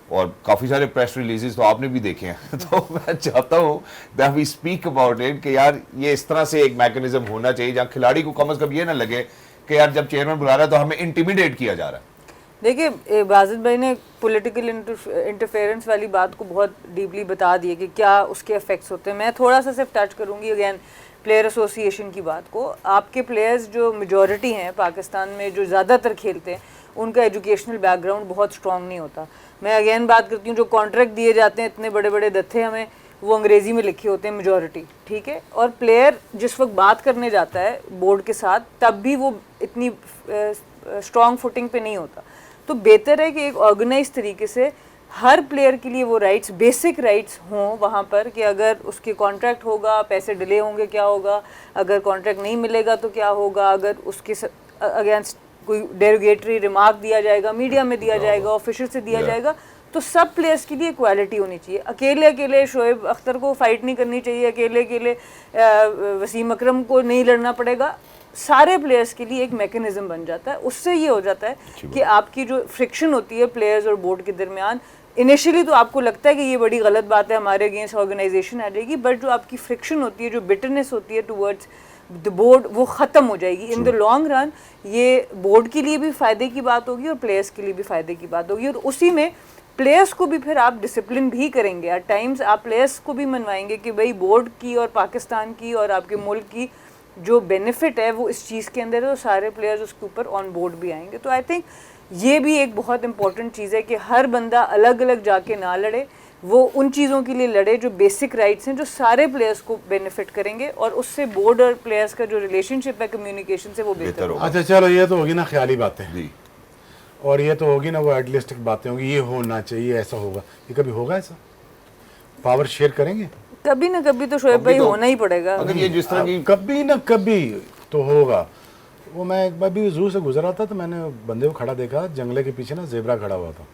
और काफ़ी सारे प्रेस रिलीजेस तो आपने भी देखे हैं। तो मैं चाहता हूँ that we speak about it कि यार ये इस तरह से एक मैकेनिज्म होना चाहिए जहाँ खिलाड़ी को कम अज़ कम ये ना लगे कि यार जब चेयरमैन बुला रहा है तो हमें इंटिमिडेट किया जा रहा है। देखिए बाजिद भाई ने पॉलिटिकल इंटरफेरेंस वाली बात को बहुत डीपली बता दी है कि क्या उसके इफेक्ट्स होते हैं। मैं थोड़ा सा सिर्फ टच करूँगी अगेन प्लेयर एसोसिएशन की बात को। आपके प्लेयर्स जो मेजॉरिटी हैं पाकिस्तान में, जो ज़्यादातर खेलते हैं, उनका एजुकेशनल बैकग्राउंड बहुत स्ट्रॉन्ग नहीं होता। मैं अगेन बात करती हूँ, जो कॉन्ट्रैक्ट दिए जाते हैं, इतने बड़े बड़े दत्थे हमें वो अंग्रेजी में लिखे होते हैं मेजॉरिटी, ठीक है, और प्लेयर जिस वक्त बात करने जाता है बोर्ड के साथ तब भी वो इतनी स्ट्रॉन्ग फुटिंग पे नहीं होता। तो बेहतर है कि एक ऑर्गेनाइज तरीके से हर प्लेयर के लिए वो राइट्स, बेसिक राइट्स हों वहाँ पर, कि अगर उसके कॉन्ट्रैक्ट होगा, पैसे डिले होंगे क्या होगा, अगर कॉन्ट्रैक्ट नहीं मिलेगा तो क्या होगा, अगर उसके अगेंस्ट कोई डेरोगेटरी रिमार्क दिया जाएगा, मीडिया में दिया जाएगा, ऑफिशियल से दिया जाएगा, तो सब प्लेयर्स के लिए इक्वालिटी होनी चाहिए। अकेले अकेले शोएब अख्तर को फाइट नहीं करनी चाहिए, अकेले अकेले वसीम अकरम को नहीं लड़ना पड़ेगा, सारे प्लेयर्स के लिए एक मैकेनिज्म बन जाता है। उससे ये हो जाता है कि आपकी जो फ्रिक्शन होती है प्लेयर्स और बोर्ड के दरमियान, इनिशियली तो आपको लगता है कि ये बड़ी गलत बात है, हमारे अगेंस्ट ऑर्गेनाइजेशन आ जाएगी, बट जो आपकी फ्रिक्शन होती है, जो बिटरनेस होती है टुवर्ड्स द बोर्ड, वो ख़त्म हो जाएगी। इन द लॉन्ग रन ये बोर्ड के लिए भी फ़ायदे की बात होगी और प्लेयर्स के लिए भी फ़ायदे की बात होगी, और उसी में प्लेयर्स को भी फिर आप डिसिप्लिन भी करेंगे। एट टाइम्स आप प्लेयर्स को भी मनवाएंगे कि भाई बोर्ड की और पाकिस्तान की और आपके मुल्क की जो बेनिफिट है वो इस चीज़ के अंदर है, तो सारे प्लेयर्स उसके ऊपर ऑन बोर्ड भी आएंगे। तो आई थिंक ये भी एक बहुत इंपॉर्टेंट चीज़ है कि हर बंदा अलग अलग जाके ना लड़े, वो उन चीज़ों के लिए लड़े जो बेसिक राइट्स हैं, जो सारे प्लेयर्स को बेनिफिट करेंगे, और उससे बोर्ड और प्लेयर्स का जो रिलेशनशिप है कम्युनिकेशन से वो बेहतर होगा। अच्छा चलो, ये तो होगी ना ख्याली बातें जी, और ये तो होगी ना वो आइडियलिस्टिक बातें होंगी, ये होना चाहिए, ऐसा होगा, ये कभी होगा ऐसा? पावर शेयर करेंगे कभी ना कभी तो शोएब भाई होना ही पड़ेगा। अगर ये जिस तरह की कभी ना कभी तो होगा। वो मैं एक बार भी जू से गुजरा था तो मैंने बंदे को खड़ा देखा, जंगले के पीछे ना जेबरा खड़ा हुआ था,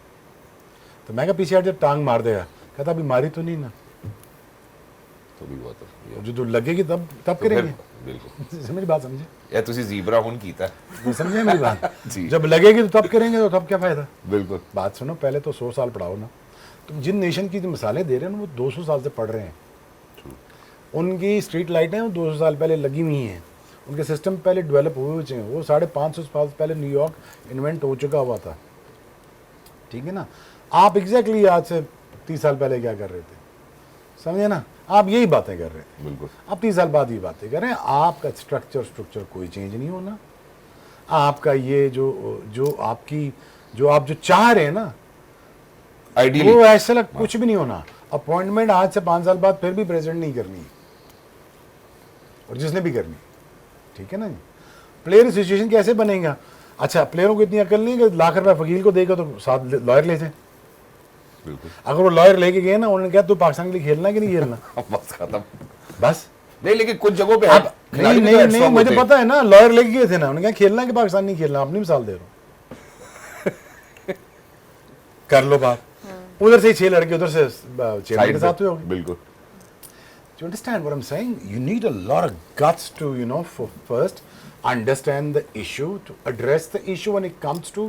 तो मैं कहा पीछे हट, जब टांग मार देगा, कहता अभी मारी तो नहीं ना, तो भी बहुत है। जो लगेगी तब करेंगे। बिल्कुल मेरी बात समझे या तुसी ज़ीब्रा हुन कीता समझे मेरी बात? जी। जब लगेगी तो तब करेंगे, तो तब क्या फायदा? बिल्कुल। बात सुनो, पहले तो 100 साल पढ़ाओ ना। तुम जिन नेशन की जो मिसालें दे रहे हैं ना, वो 200 साल से पढ़ रहे हैं। उनकी स्ट्रीट लाइटें वो 200 साल पहले लगी हुई हैं, उनके सिस्टम पहले डेवलप हुए हुए हैं, वो 550 साल पहले न्यूयॉर्क इन्वेंट हो चुका हुआ था, ठीक है ना। आप एग्जैक्टली आज से 30 साल पहले क्या कर रहे थे, समझे ना? आप यही बातें कर रहे थे, बिल्कुल। आप 30 साल बाद ये बातें कर रहे हैं। आपका स्ट्रक्चर कोई चेंज नहीं होना। आपका ये जो आप जो चाह रहे हैं ना, आइडियली वो ऐसा लग कुछ भी नहीं होना। अपॉइंटमेंट आज से 5 साल बाद फिर भी प्रेसिडेंट नहीं करनी, और जिसने भी करनी, ठीक है ना। प्लेयर एसोसिएशन कैसे बनेगा? अच्छा, प्लेयरों को इतनी अकल नहीं कि लाख रुपए वकील को देगा तो साथ लॉयर ले जाए। बिल्कुल। अगर वो लॉयर लेके गए ना, उन्होंने कहा तू पाकिस्तान के लिए खेलना कि नहीं खेलना, बस खत्म। बस। नहीं, लेकिन कुछ जगहों पे अब नहीं, मुझे पता है ना, लॉयर लेके गए थे ना, उन्होंने कहा खेलना कि पाकिस्तान नहीं खेलना, अपनी मिसाल दे रहा हूँ। कर लो बात, उधर से 6 लड़के उधर से चेयरमैन के साथ हुए होंगे। बिल्कुल। Do you understand what I'm saying? You need a lot of guts to, for first understand the issue, to address the issue when it comes to.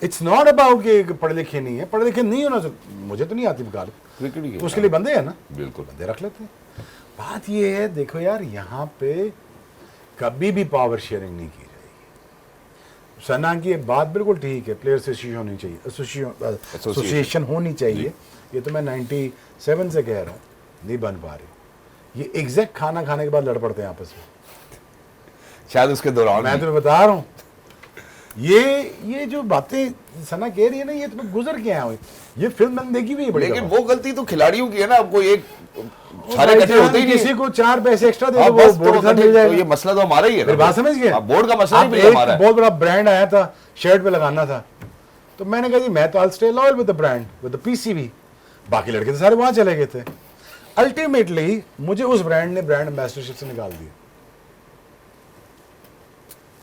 It's not about कि पढ़े लिखे नहीं है, पढ़े लिखे नहीं होना चाहिए। मुझे तो नहीं आती वकालत, तो उसके लिए बंदे हैं ना, बिल्कुल बंदे रख लेते हैं। बात ये है, देखो यार, यहाँ पे कभी भी पावर शेयरिंग नहीं की जाएगी। सना की बात बिल्कुल ठीक है, प्लेयर एसोसिएशन होनी चाहिए, एसोसिएशन होनी चाहिए। ये तो मैं 97 से कह रहा हूँ, नहीं बन पा रही। ये एग्जैक्ट खाना खाने के बाद लड़ पड़ते हैं आपस में, शायद उसके दौरान मैं तुम्हें बता रहा हूँ। ये जो बातें सना कह रही है ना, ये तुम्हें गुजर के आया हूँ, ये फिल्म मैंने देखी हुई है बड़ी लेकिन दफा। वो गलती तो खिलाड़ियों की है ना। आपको एक सारे भाई इकट्ठे होते ही नहीं। किसी को 4 पैसे एक्स्ट्रा दे हाँ, दो, बस वो बोर्ड तो मिल तो जाएगा। ये मसला तो हमारा ही है मेरी ना। बात समझ गए? हाँ, बोर्ड का मसला अब नहीं एक हमारा है। बहुत बड़ा ब्रांड आया था, शर्ट पे लगाना था, तो मैंने कहा जी मैं तो I stay loyal with the brand, with the PCB. बाकी लड़के तो सारे वहां चले गए थे। अल्टीमेटली मुझे उस ब्रांड ने ब्रांड एम्बेसडरशिप से निकाल दिया,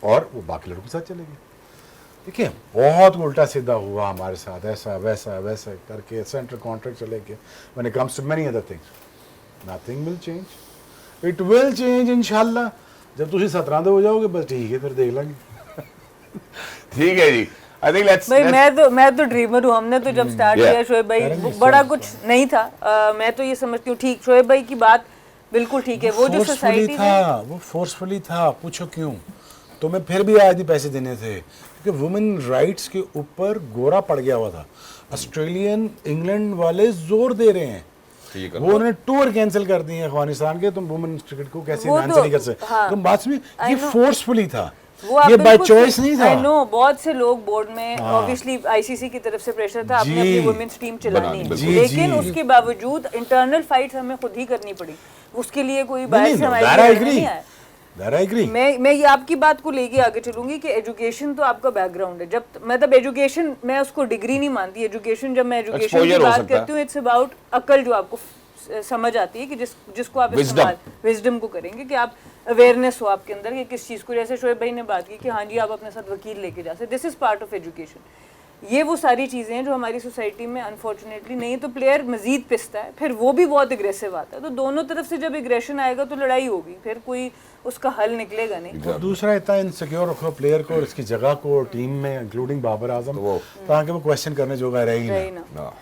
और वो बाकी लड़कों के साथ चले गए। देखिए, बहुत उल्टा सीधा हुआ हमारे साथ, ऐसा वैसा वैसा करके सेंट्रल कॉन्ट्रैक्ट चले गए। When it comes to many other things, nothing will change, it will change इंशाल्लाह। जब तुम 17 हो जाओगे, बस ठीक है, फिर देख लेंगे। ठीक है जी। आई थिंक लेट्स भाई मैं तो ड्रीमर हूँ। हमने तो जब स्टार्ट किया शोएब भाई, बड़ा कुछ नहीं था। मैं तो ये समझती हूँ, ठीक शोएब भाई की बात बिल्कुल ठीक है। वो जो सोसाइटी था, वो फोर्सफुली था। पूछो क्यों? तुम्हें फिर भी आज भी पैसे देने थे, क्योंकि वुमेन राइट्स के ऊपर गोरा पड़ गया हुआ था। ऑस्ट्रेलियन, इंग्लैंड वाले जोर दे रहे हैं। ये करो। वो उन्होंने टूर कैंसिल कर दिए अफगानिस्तान के, तुम वुमेन क्रिकेट को कैसे वो इनहांस तो- नहीं कर सकते। हाँ। तुम बात में ये फोर्सफुली था, वो आप ये बाय बिल्कुल चॉइस नहीं था। आई नो, बहुत से लोग बोर्ड में ऑब्वियसली आईसीसी की तरफ से प्रेशर था, आपने जी। अपनी वुमेन्स टीम चलानी है, जी, लेकिन जी। उसके बावजूद इंटरनल फाइट्स हमें खुद ही करनी पड़ी, उसके लिए कोई बाहर से हमारी I तरफ agree. नहीं आया। That I agree. मैं ये आपकी बात को लेके आगे चलूंगी कि एजुकेशन तो आपका बैकग्राउंड है, जब मतलब एजुकेशन मैं उसको डिग्री नहीं मानती, एजुकेशन जब मैं एजुकेशन की Exposure हो बात सकता है। करती हूँ इट्स अबाउट अकल जो आपको समझ आती है कि जिसको आप Wisdom. इस्तेमाल विजडम को करेंगे कि आप अवेयरनेस हो आपके अंदर कि किस चीज़ को, जैसे शोएब भाई ने बात की कि हाँ जी आप अपने साथ वकील लेके जा सकते, this is part of education. ये वो सारी चीज़ें हैं जो हमारी सोसाइटी में अनफॉर्चुनेटली नहीं, तो प्लेयर मजीद पिसता है, फिर वो भी बहुत एग्रेसिव आता है, तो दोनों तरफ से जब एग्रेशन आएगा तो लड़ाई होगी, फिर कोई उसका हल निकलेगा नहीं। तो दूसरा इतना इनसिक्योर रखो प्लेयर को और इसकी जगह को टीम में, इंक्लूडिंग बाबर आजम, ताकि वो क्वेश्चन करने जो रहे ही रही ना। ना।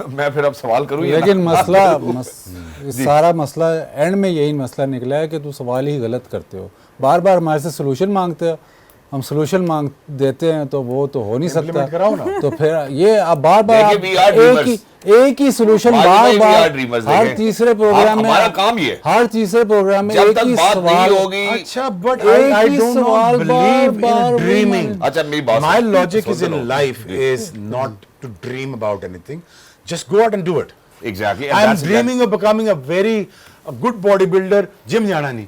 मैं फिर अब सवाल करूँ या लेकिन ना? मसला सारा मसला एंड में यही मसला निकला है कि तू सवाल ही गलत करते हो, बार बार हमारे से सोल्यूशन मांगते हो, हम सोल्यूशन मांग देते हैं तो वो तो हो नहीं सकता। Implement कराओ ना। तो फिर ये अब बार बार देखिए, we are dreamers. एक ही सोल्यूशन वाजिब बार भाई, we बार are dreamers, हर देखें। तीसरे प्रोग्राम में, हमारा काम ये है। हर तीसरे प्रोग्राम में जब एक तक ही बात सवाल नहीं होगी। अच्छा, but एक I ही do not सवाल believe बार-बार in dreaming. अच्छा मेरी बात My सुनो। logic is सुनते in रहो। life is not to dream about anything. Just go out and do it. Exactly. I am dreaming of becoming a good bodybuilder. Gym जाना नहीं,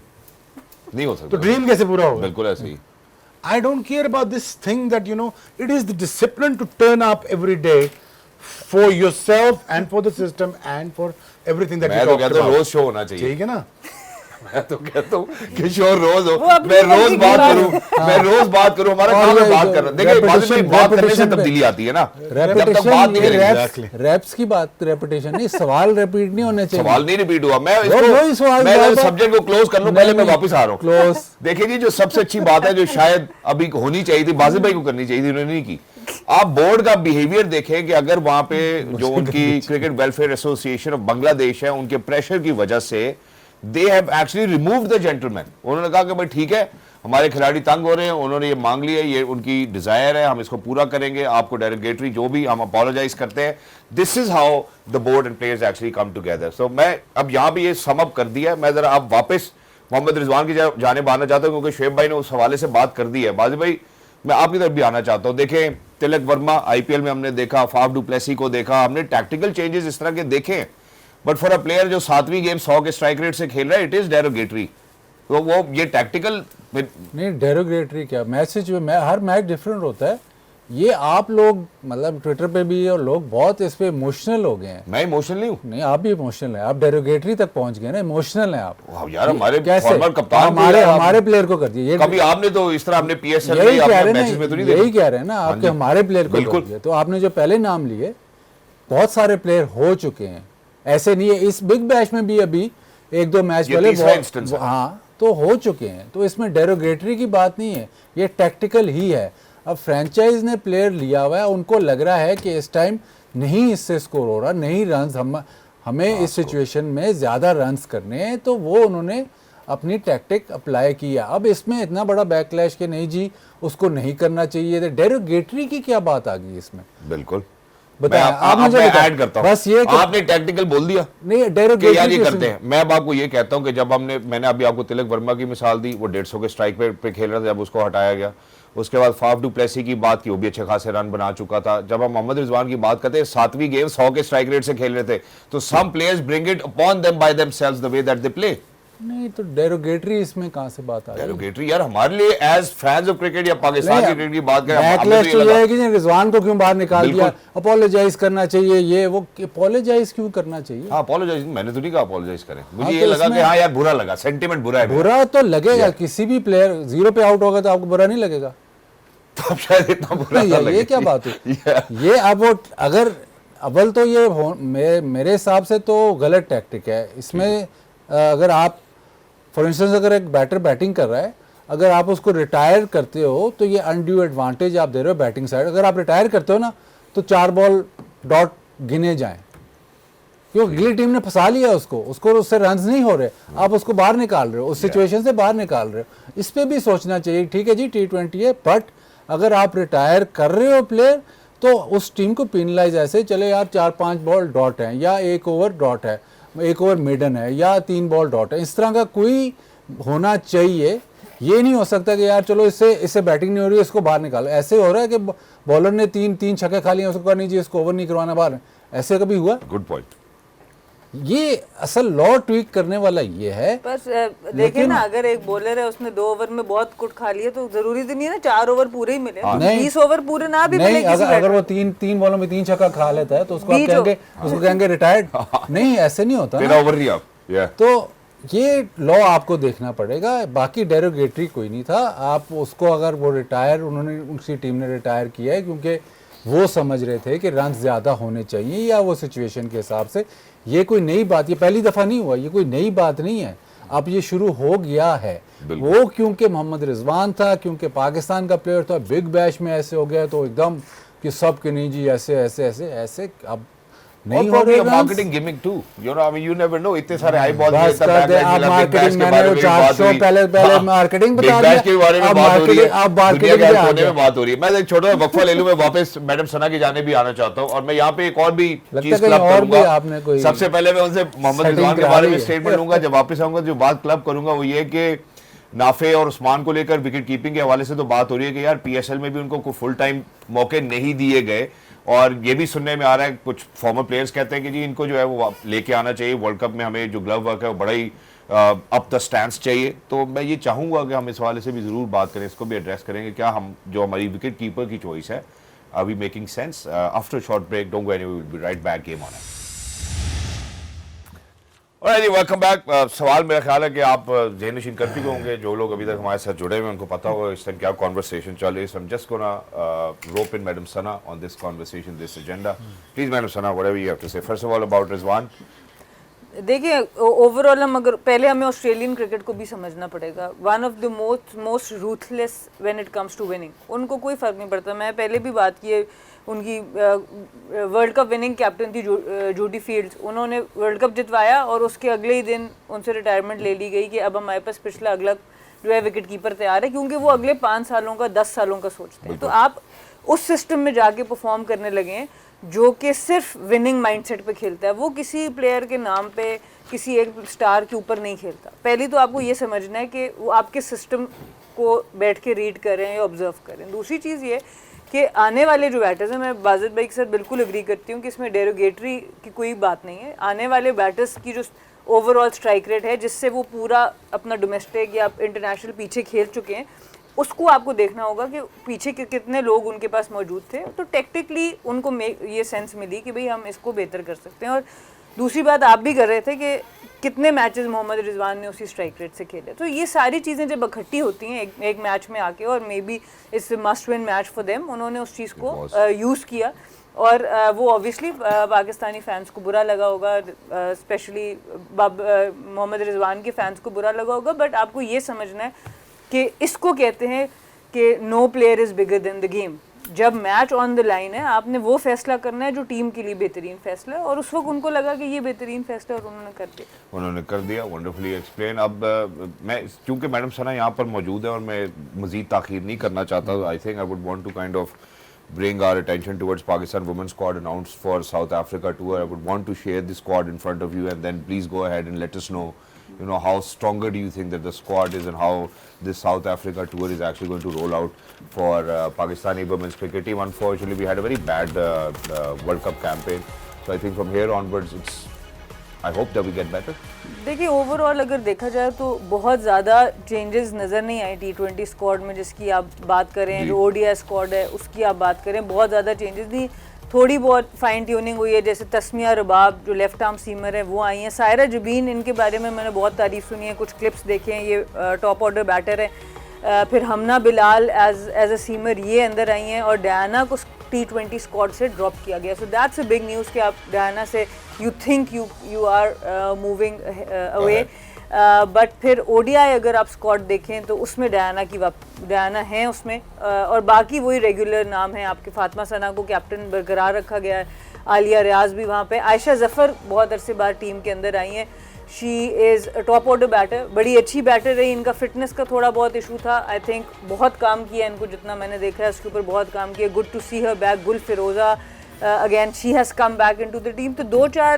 नहीं हो सकता। तो ड्रीम कैसे पूरा होगा? बिल्कुल ऐसे ही। I don't care about this thing that it is the discipline to turn up every day for yourself and for the system and for everything that मैं you तो talked कहता हूँ about. रोज शो होना चाहिए। ठीक है ना? मैं तो कहता हूँ कि शो रोज हो, वो अपनी मैं रोज मर्जी की बात बात करूँ, मैं रोज बात करूँ, हमारा और काम है ये बात जो करना। देखिए बात में बात करने से repetition पे- तब्दीली आती है ना, जब तक बात रेपिटेशन, नहीं ये करेंगे। रैप्स की बात, रेपिटेशन नहीं, सवाल रिपीट नहीं होने चाहिए। सवाल नहीं रिपीट हुआ, मैं वही सवाल मैं बार-बार- सब्जेक्ट को क्लोज कर लूं, पहले मैं वापस आ रहा हूँ। क्लोज। देखिए जी, जो सबसे अच्छी बात है जो शायद अभी होनी चाहिए थी, बाजिब भाई को करनी चाहिए थी, उन्होंने नहीं की। आप बोर्ड का बिहेवियर देखें कि अगर वहां पे जो उनकी cricket welfare association of Bangladesh है, उनके प्रेशर की वजह से they have actually removed the gentleman. उन्होंने कहा कि भाई ठीक है, हमारे खिलाड़ी तंग हो रहे हैं, उन्होंने ये मांग लिया, ये उनकी डिजायर है, हम इसको पूरा करेंगे, आपको डेरोगेटरी जो भी हम अपोलोजाइज करते हैं। This is how the board and players actually come together. So मैं अब यहाँ भी ये सम अप कर दिया है। मैं जरा अब वापस मोहम्मद रिजवान की जानिब आना चाहता हूँ, क्योंकि शोएब भाई ने उस हवाले से बात कर दी है। बाजी भाई, मैं आपकी तरफ भी आना चाहता हूँ। देखें, तिलक वर्मा आईपीएल में हमने देखा, फाफ डू प्लेसी को देखा, हमने टैक्टिकल चेंजेस इस तरह के देखे, बट फॉर अ प्लेयर जो 7वीं गेम 100 के स्ट्राइक रेट से खेल रहा है, इट इज डेरोगेटरी। तो वो ये टैक्टिकल नहीं, डेरोगेटरी क्या, मैसेज हर मैच डिफरेंट होता है। ये आप लोग मतलब ट्विटर पे भी और लोग बहुत इस पे इमोशनल हो गए हैं। मैं इमोशनल नहीं हूँ। नहीं, आप भी इमोशनल हैं, आप डेरोगेटरी तक पहुंच गए ना, इमोशनल हैं आप। वाह यार, हमारे कैसे? फॉर्मर कप्तान को हमारे यार आप- हमारे प्लेयर को कर दिए, ये कभी आपने तो इस तरह अपने पीएसएल में यही कह अपने रहे मैचेस में तो हैं नहीं ना, यही देखा। कह रहे हैं ना हाँ आपके जी। हमारे प्लेयर को बिल्कुल। कर दिया। तो आपने जो पहले नाम लिए, बहुत सारे प्लेयर हो चुके हैं, ऐसे नहीं है। इस बिग बैश में भी अभी एक दो मैच ये पहले तीसरा instance है। हाँ तो हो चुके हैं। तो इसमें डेरोगेटरी की बात नहीं है, ये टैक्टिकल ही है। अब फ्रेंचाइज ने प्लेयर लिया हुआ है, उनको लग रहा है कि इस टाइम नहीं इससे स्कोर हो रहा, नहीं रन्स हमें इस सिचुएशन में ज़्यादा रन्स करने हैं, तो वो उन्होंने अपनी टैक्टिक अप्लाई किया। अब इसमें इतना बड़ा बैकलैश कि नहीं जी उसको नहीं करना चाहिए, तो डेरोगेटरी की क्या बात आ गई इसमें? बिल्कुल। बताएं, मैं आप मुझे मैं बताएं। ऐड करता हूँ, बस ये कि- आपने टैक्टिकल बोल दिया नहीं, कि डेरोगेटरी यार ये किस- करते हैं। मैं अब आपको ये कहता हूं कि जब मैंने अभी आपको तिलक वर्मा की मिसाल दी, वो 150 के स्ट्राइक पे खेल रहा था, जब उसको हटाया गया। उसके बाद फाफ डू प्लेसी की बात की, वो भी अच्छे खासे रन बना चुका था। जब हम मोहम्मद रिजवान की बात करते हैं, 7वीं गेम 100 के स्ट्राइक रेट से खेल रहे थे, तो some players bring it upon them by themselves the way that they play. नहीं, तो डेरोगेटरी इसमें कहाँ से बात आ गई? डेरोगेटरी यार हमारे लिए एज फैंस ऑफ क्रिकेट या पाकिस्तान की क्रिकेट की बात करें, हमें बैकलैश तो तो ये ये लगा है कि नहीं, रिजवान को क्यों बाहर निकाल बिल्कुल। दिया, अपोलोजाइज करना चाहिए, ये वो अपोलोजाइज क्यों करना चाहिए? हाँ अपोलोजाइज, मैंने तो नहीं कहा अपोलोजाइज करें, मुझे हाँ, ये तो लगा कि इसमें- हाँ यार बुरा लगा, सेंटीमेंट बुरा है मेरा। बुरा तो लगेगा, किसी भी प्लेयर 0 पे आउट होगा तो आपको बुरा नहीं लगेगा? तो अब शायद इतना बुरा ना लगे। ये क्या बात हुई? Yeah. ये अब वो अगर अव्वल तो ये मेरे हिसाब से तो गलत टैक्टिक है इसमें। अगर आप फॉर इंस्टेंस अगर एक बैटर बैटिंग कर रहा है, अगर आप उसको रिटायर करते हो तो ये अनड्यू एडवांटेज आप दे रहे हो बैटिंग साइड। अगर आप रिटायर करते हो ना तो 4 बॉल डॉट गिने जाएं, क्योंकि अगली टीम ने फंसा लिया उसको उससे रन्स नहीं हो रहे, आप उसको बाहर निकाल रहे हो, उस सिचुएशन से बाहर निकाल रहे हो। इस पे भी सोचना चाहिए। ठीक है जी, T20 है, बट अगर आप रिटायर कर रहे हो प्लेयर तो उस टीम को पेनलाइज ऐसे चले यार 4-5 बॉल डॉट हैं या 1 ओवर डॉट है, 1 ओवर मेडन है या 3 बॉल डॉट है, इस तरह का कोई होना चाहिए। ये नहीं हो सकता कि यार चलो इससे बैटिंग नहीं हो रही है, इसको बाहर निकालो। ऐसे हो रहा है कि बॉलर ने तीन छक्के खा लिए, उसको कहा नहीं जी इसको ओवर नहीं करवाना बाहर, ऐसे कभी हुआ? Good point. ये असल लॉ ट्वीक करने वाला ये है। बस देखिए ना, अगर एक बॉलर है उसने 2 ओवर में बहुत कुछ खा लिया तो जरूरी तो नहीं है ना 4 ओवर पूरे ही मिले, 20 ओवर पूरे ना भी मिले किसी अगर वो तीन बॉलों में 3 छक्का खा लेता है तो उसको कहेंगे रिटायर्ड। नहीं, ऐसे नहीं होता ना। ओवर नहीं आप। तो ये लॉ आपको देखना पड़ेगा। बाकी डेरोगेटरी कोई नहीं था। आप उसको अगर वो रिटायर, उन्होंने उनकी टीम ने रिटायर किया है क्योंकि वो समझ रहे थे कि रन ज़्यादा होने चाहिए या वो सिचुएशन के हिसाब से। ये कोई नई बात, ये पहली दफ़ा नहीं हुआ, ये कोई नई बात नहीं है, अब ये शुरू हो गया है। वो क्योंकि मोहम्मद रिजवान था, क्योंकि पाकिस्तान का प्लेयर था, बिग बैश में ऐसे हो गया तो एकदम कि सब के नहीं जी ऐसे ऐसे ऐसे ऐसे अब नहीं हो रहे। Marketing gimmick too, you know, I mean you never know, इतने सारे हाई बॉल बस कर दे आप मार्केटिंग। मैंने 4 शो पहले मार्केटिंग बता दिया, के बारे में बात हो रही है, अब मार्केटिंग में बात हो रही है। मैं एक छोटा सा वक्फा ले लूं, मैं वापस मैडम सना की जाने भी आना चाहता हूं और मैं यहाँ पे एक और भी चीज क्लब करूंगा। सबसे पहले मैं उनसे मोहम्मद रिजवान के बारे में स्टेटमेंट लूंगा, जब वापस आऊंगा जो बात क्लब करूंगा वो ये कि नाफे और उस्मान को लेकर विकेट कीपिंग के हवाले से तो बात हो रही है कि यार पीएसएल में भी उनको फुल टाइम मौके नहीं दिए गए और ये भी सुनने में आ रहा है कुछ फॉर्मर प्लेयर्स कहते हैं कि जी इनको जो है वो लेके आना चाहिए वर्ल्ड कप में, हमें जो ग्लव वर्क है वो बड़ा ही अप द स्टैंड्स चाहिए। तो मैं ये चाहूंगा कि हम इस हवाले से भी जरूर बात करें, इसको भी एड्रेस करेंगे, क्या हम जो हमारी विकेट कीपर की चॉइस है are we making sense. After short break, don't go anywhere, we will be right back, game on है। Welcome back. सवाल मेरा ख्याल है कि आप ज़हन नशीन कर चुके होंगे, जो लोग अभी तक हमारे साथ जुड़े हुए हैं उनको पता होगा इस टाइम क्या कॉन्वर्सेशन चल रही है। So I am just gonna rope in madam Sana on this conversation, this agenda. Please madam Sana, whatever you have to say. First of all about Rizwan. देखिए ओवरऑल हम अगर पहले हमें ऑस्ट्रेलियन क्रिकेट को भी समझना पड़ेगा। One of the most ruthless when it comes to winning. उनको कोई फ़र्क नहीं पड़ता। मैं पहले भी बात की है, उनकी वर्ल्ड कप विनिंग कैप्टन थी जूडी फील्ड्स। उन्होंने वर्ल्ड कप जितवाया और उसके अगले ही दिन उनसे रिटायरमेंट ले ली गई कि अब हमारे पास पिछला अगला जो है विकेट कीपर तैयार है, क्योंकि वो अगले 5 सालों का 10 सालों का सोचते हैं। तो आप उस सिस्टम में जाके परफॉर्म करने लगे हैं जो कि सिर्फ विनिंग माइंडसेट पे खेलता है। वो किसी प्लेयर के नाम पे, किसी एक स्टार के ऊपर नहीं खेलता। पहली तो आपको ये समझना है कि वो आपके सिस्टम को बैठ के रीड करें या ऑब्जर्व करें। दूसरी चीज़ ये कि आने वाले जो बैटर्स हैं, मैं बाजिद भाई के साथ बिल्कुल एग्री करती हूँ कि इसमें डेरोगेटरी की कोई बात नहीं है। आने वाले बैटर्स की जो ओवरऑल स्ट्राइक रेट है, जिससे वो पूरा अपना डोमेस्टिक या इंटरनेशनल पीछे खेल चुके हैं, उसको आपको देखना होगा कि पीछे के कितने लोग उनके पास मौजूद थे। तो टेक्टिकली उनको ये सेंस मिली कि भाई हम इसको बेहतर कर सकते हैं। और दूसरी बात आप भी कर रहे थे कि कितने मैचेस मोहम्मद रिजवान ने उसी स्ट्राइक रेट से खेले। तो ये सारी चीज़ें जब इकट्ठी होती हैं एक मैच में आके, और may be it's must win match for them, उन्होंने उस चीज़ को यूज़ किया। और वो ऑब्वियसली पाकिस्तानी फैंस को बुरा लगा होगा, स्पेशली मोहम्मद रिजवान के फैंस को बुरा लगा होगा। बट आपको ये समझना है कि इसको कहते हैं कि no player is bigger than the game. जब मैच ऑन द लाइन है, आपने वो फैसला करना है जो टीम के लिए बेहतरीन फैसला है। और उस वक्त उनको लगा कि ये बेहतरीन फैसला और उन्होंने कर दिया। Wonderfully explain. अब मैं चूंकि मैडम सना यहाँ पर मौजूद है और मैं मजीद ताखीर नहीं करना चाहता, I think I would want to kind of bring our attention towards Pakistan women's squad announced for South Africa tour. I would want to share the squad in front of you, and then please go ahead and let us know, you know, how stronger do you think that the squad is, and how this South Africa tour is actually going to roll out for Pakistani women's cricket team. Unfortunately, we had a very bad World Cup campaign, so I think from here onwards, I hope that we get better. देखिए overall अगर देखा जाए तो बहुत ज़्यादा changes नज़र नहीं आए T20 स्क्वाड में, जिसकी आप बात करें, जो ODI स्क्वाड है उसकी आप बात करें, बहुत ज़्यादा चेंजेस नहीं। थोड़ी बहुत फाइन ट्यूनिंग हुई है, जैसे तस्मिया रबाब जो लेफ्ट आर्म सीमर है वो आई हैं। सायरा जबीन, इनके बारे में मैंने बहुत तारीफ़ सुनी है, कुछ क्लिप्स देखे हैं, ये टॉप ऑर्डर बैटर है। फिर हमना बिलाल एज अ सीमर ये अंदर आई हैं, और डायना को T20 स्क्वाड से ड्रॉप किया गया। So that's a big news कि आप डायना से you think you are moving away. But फिर ODI अगर आप स्क्वाड देखें तो उसमें डायना हैं उसमें, और बाकी वही रेगुलर नाम है आपके। फातिमा सना को कैप्टन बरकरार रखा गया है, आलिया रियाज भी वहाँ पे, आयशा जफ़र बहुत अरसे बाद टीम के अंदर आई हैं, she is top order batter, बड़ी अच्छी बैटर रही। इनका फिटनेस का थोड़ा बहुत इशू था, आई थिंक बहुत काम किया इनको, जितना मैंने देखा है उसके ऊपर बहुत काम किया। Good to see her back. Gul Feroza again she has come back into the team. तो 2-4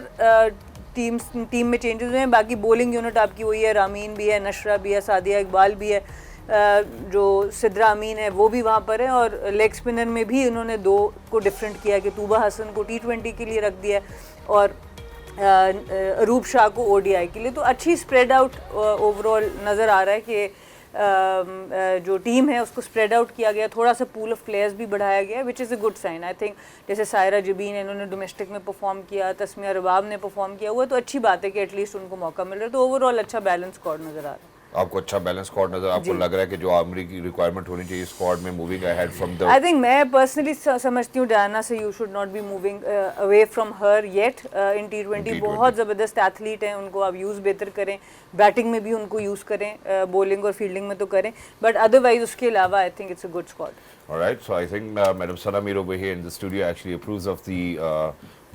टीम में चेंजेस हुए हैं। बाकी बॉलिंग यूनिट आपकी वही है, रामीन भी है, नशरा भी है, सादिया इकबाल भी है, जो सिद्रा अमीन है वो भी वहाँ पर है, और लेग स्पिनर में भी उन्होंने 2 को डिफरेंट किया कि तूबा हसन को T20 के लिए रख दिया है और अरूप शाह को ODI के लिए। तो अच्छी स्प्रेड आउट ओवरऑल नज़र आ रहा है कि जो टीम है उसको स्प्रेड आउट किया गया, थोड़ा सा पूल ऑफ प्लेयर्स भी बढ़ाया गया, which is a good sign I think. जैसे सायरा जबीन है, इन्होंने डोमेस्टिक में परफॉर्म किया, तस्मिया रबाब ने परफॉर्म किया हुआ, तो अच्छी बात है कि एटलीस्ट उनको मौका मिल रहा है। तो ओवरऑल अच्छा बैलेंस स्क्वाड नज़र आ रहा है। आपको अच्छा बैलेंस स्क्वाड नजर, आपको लग रहा है कि जो आर्मी की रिक्वायरमेंट होनी चाहिए स्क्वाड में moving ahead from the, I think मैं पर्सनली समझती हूँ डायना से you should not be moving away from her yet in T20। बहुत ज़बरदस्त एथलीट हैं, उनको आप यूज़ बेहतर करें, बैटिंग में भी उनको यूज़ करें, बॉलिंग और फील्डिंग में तो करें, बट अदरवाइज उसके अलावा आई think it's a good squad. Alright, so I think Madam Sana Mir over here in the studio actually approves of the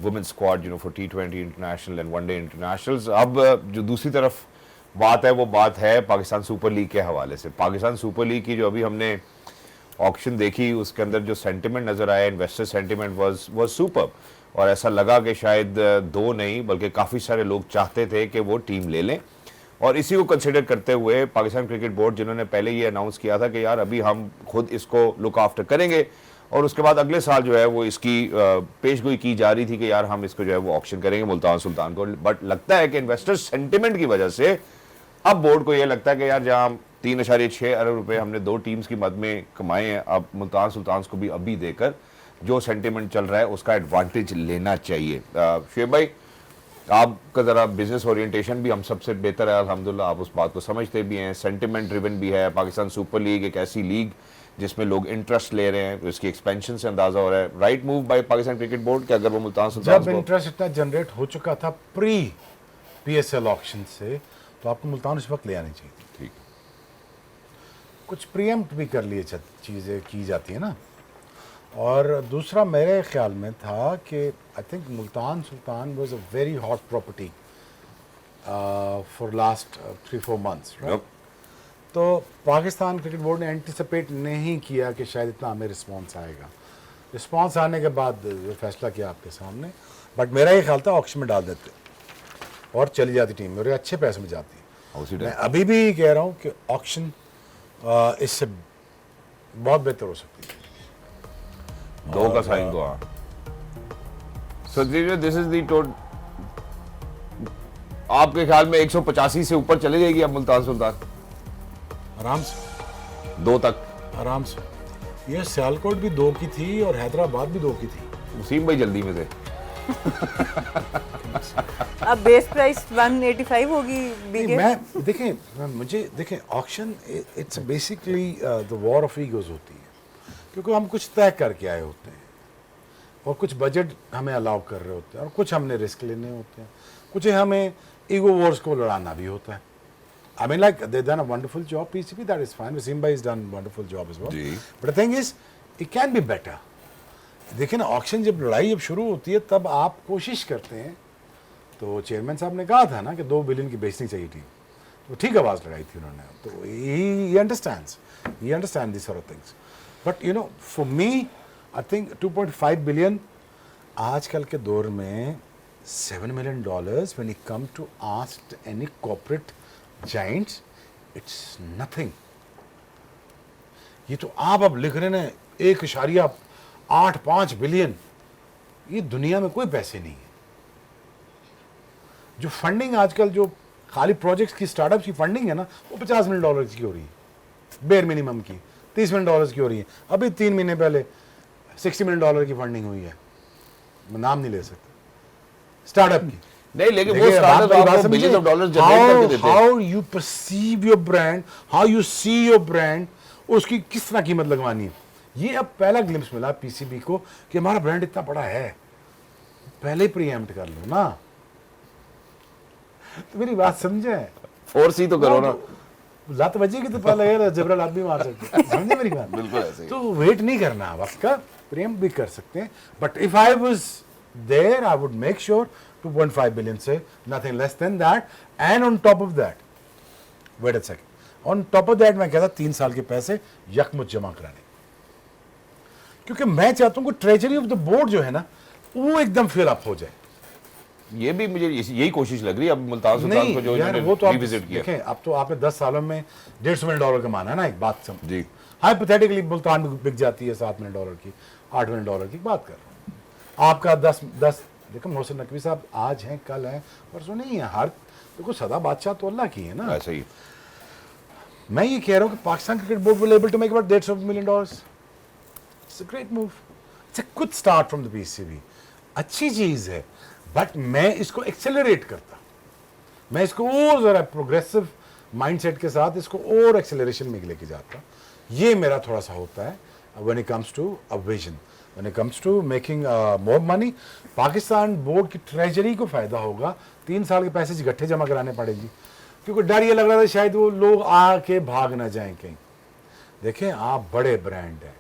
women's squad, you know, for T20 international and one day internationals. अब जो दूसरी तरफ बात है वो बात है Pakistan super league के हवाले से। पाकिस्तान सुपर लीग की जो अभी हमने ऑक्शन देखी उसके अंदर जो सेंटिमेंट नज़र आया, इन्वेस्टर सेंटिमेंट वाज सुपर, और ऐसा लगा कि शायद 2 नहीं बल्कि काफ़ी सारे लोग चाहते थे कि वो टीम ले लें, और इसी को कंसिडर करते हुए पाकिस्तान क्रिकेट बोर्ड जिन्होंने पहले ये अनाउंस किया था कि यार अभी हम खुद इसको लुक आफ्टर करेंगे, और उसके बाद अगले साल जो है वो इसकी पेशगोई की जा रही थी कि यार हम इसको जो है वो ऑक्शन करेंगे मुल्तान सुल्तान को। बट लगता है कि इन्वेस्टर सेंटिमेंट की वजह से अब बोर्ड को ये लगता है कि यार जहाँ 3.6 अरब रुपए हमने 2 टीम्स की मद में कमाए हैं, अब मुल्तान सुल्तान को भी अभी देकर जो सेंटिमेंट चल रहा है उसका एडवांटेज लेना चाहिए। शुएब भाई, आपका ज़रा बिजनेस ओरिएंटेशन भी हम सबसे बेहतर है अल्हम्दुलिल्लाह, आप उस बात को समझते भी हैं, सेंटिमेंट ड्रिवन भी है। पाकिस्तान सुपर लीग एक ऐसी लीग जिसमें लोग इंटरेस्ट ले रहे हैं, इसकी एक्सपेंशन से अंदाजा हो रहा है। Right move by Pakistan cricket board कि अगर वो मुल्तान सुल्तान जब इंटरेस्ट इतना जनरेट हो चुका था प्री PSL ऑक्शन से, तो आपको मुल्तान इस वक्त ले आनी चाहिए। ठीक, कुछ प्रीएम्प्ट भी कर लिए चीज़ें की जाती है ना। और दूसरा मेरे ख्याल में था कि I think Multan Sultan was a very hot property for last 3-4 months, right. तो पाकिस्तान क्रिकेट बोर्ड ने एंटिसिपेट नहीं किया कि शायद इतना हमें रिस्पांस आएगा। रिस्पांस आने के बाद जो फैसला किया आपके सामने, बट मेरा ये ख्याल था ऑक्शन में डाल देते और चली जाती टीम, मेरे अच्छे पैसे में जाती। मैं अभी भी कह रहा हूँ कि ऑक्शन इससे बहुत बेहतर हो सकती है। 2 का साइन तो हाँ। So this is the total, आपके ख्याल में 185 से ऊपर चले जाएगी अब मुल्तान सुल्तान आराम से 2 तक? आराम से। ये सियालकोट भी 2 की थी और हैदराबाद भी 2 की थी। वसीम भाई जल्दी में थे। अब बेस प्राइस 185 होगी बीके। मैं देखें, मुझे देखें, auction it's basically the war of egos होती है, क्योंकि हम कुछ तय करके आए होते हैं और कुछ बजट हमें अलाउ कर रहे होते हैं और कुछ हमने रिस्क लेने होते हैं, कुछ हमें ईगो वॉर्स को लड़ाना भी होता है। I mean, like they've done a wonderful job. PCB, that is fine. Wasim bhai has done a wonderful job as well. Ji. But the thing is, it can be better. देखिए ना, auction जब लड़ाई जब शुरू होती है तब आप कोशिश करते हैं। तो चेयरमैन साहब ने कहा था ना कि 2 बिलियन की बेचनी चाहिए थी, तो ठीक आवाज़ लगाई थी उन्होंने। तो he understands these sort of things. But you know, for me, I think 2.5 billion आजकल के दौर में $7 million when it come to ask any corporate giants, it's nothing. ये तो आप अब लिख रहे हैं 1.85 बिलियन, ये दुनिया में कोई पैसे नहीं है। जो फंडिंग आजकल जो खाली प्रोजेक्ट्स की, स्टार्टअप्स की फंडिंग है ना, वो $50 मिलियन की हो रही है, बेयर मिनिमम की $30 मिलियन की हो रही है। अभी 3 महीने पहले $60 मिलियन की फंडिंग हुई है, मैं नाम नहीं ले सकता स्टार्टअप की। नहीं, लेकिन वो स्टार्टअप आपको बिलियंस ऑफ डॉलर्स जनरेट करके देते हैं। How you perceive your brand, how you see your brand, उसकी किस तरह कीमत लगवानी है, ये अब पहला ग्लिम्स मिला पीसीबी को कि हमारा ब्रांड इतना बड़ा है। पहले प्रीएम्प्ट कर लो ना, तो मेरी बात समझे, 4C तो करो ना। लात बजेगी तो पहले यार जबरन आदमी मार सकते हैं, समझे मेरी बात? बिल्कुल ऐसे ही। तो वेट नहीं करना वक्त का, प्रेम भी कर सकते हैं। But if I was there, I would make sure 2.5 billion से, nothing less than that. And on top of that, wait a second, on top of that मैं कहता 3 साल के पैसे यकमुश्त जमा कराने, क्योंकि मैं चाहता हूँ कि ट्रेजरी ऑफ द बोर्ड जो है ना वो एकदम फिल अप हो जाए। ये भी मुझे यही कोशिश लग रही है अब मुल्तान सुल्तान नहीं को जो यार, इन्होंने वो तो आप रिविजिट किया। देखें, अब तो आपने 10 सालों में $150 million कमाना है ना, एक बात समझ जी। हाइपोथेटिकली मुल्तान में बिक जाती है $7 million की, $8 million की बात कर रहा हूँ। आपका 10 देखो मोहसिन नकवी साहब आज हैं, कल हैं, परसों नहीं है। हर देखो सदा बादशाह तो अल्लाह की है ना। ऐसा ही मैं ये कह रहा हूँ कि Pakistan cricket board will able to make about $150 million. It's a great move, it's a good start from the PCB, अच्छी चीज़ है। बट मैं इसको एक्सेलरेट करता, मैं इसको और ज़रा प्रोग्रेसिव माइंडसेट के साथ इसको और एक्सेलरेशन में लेके जाता। ये मेरा थोड़ा सा होता है when it comes to a vision, when it comes to making more money. Pakistan board की ट्रेजरी को फ़ायदा होगा, 3 साल के पैसे इकट्ठे जमा कराने पड़ेगी, क्योंकि डर ये लग रहा था शायद वो लोग आके भाग ना जाएं कहीं। देखें, आप बड़े ब्रांड हैं,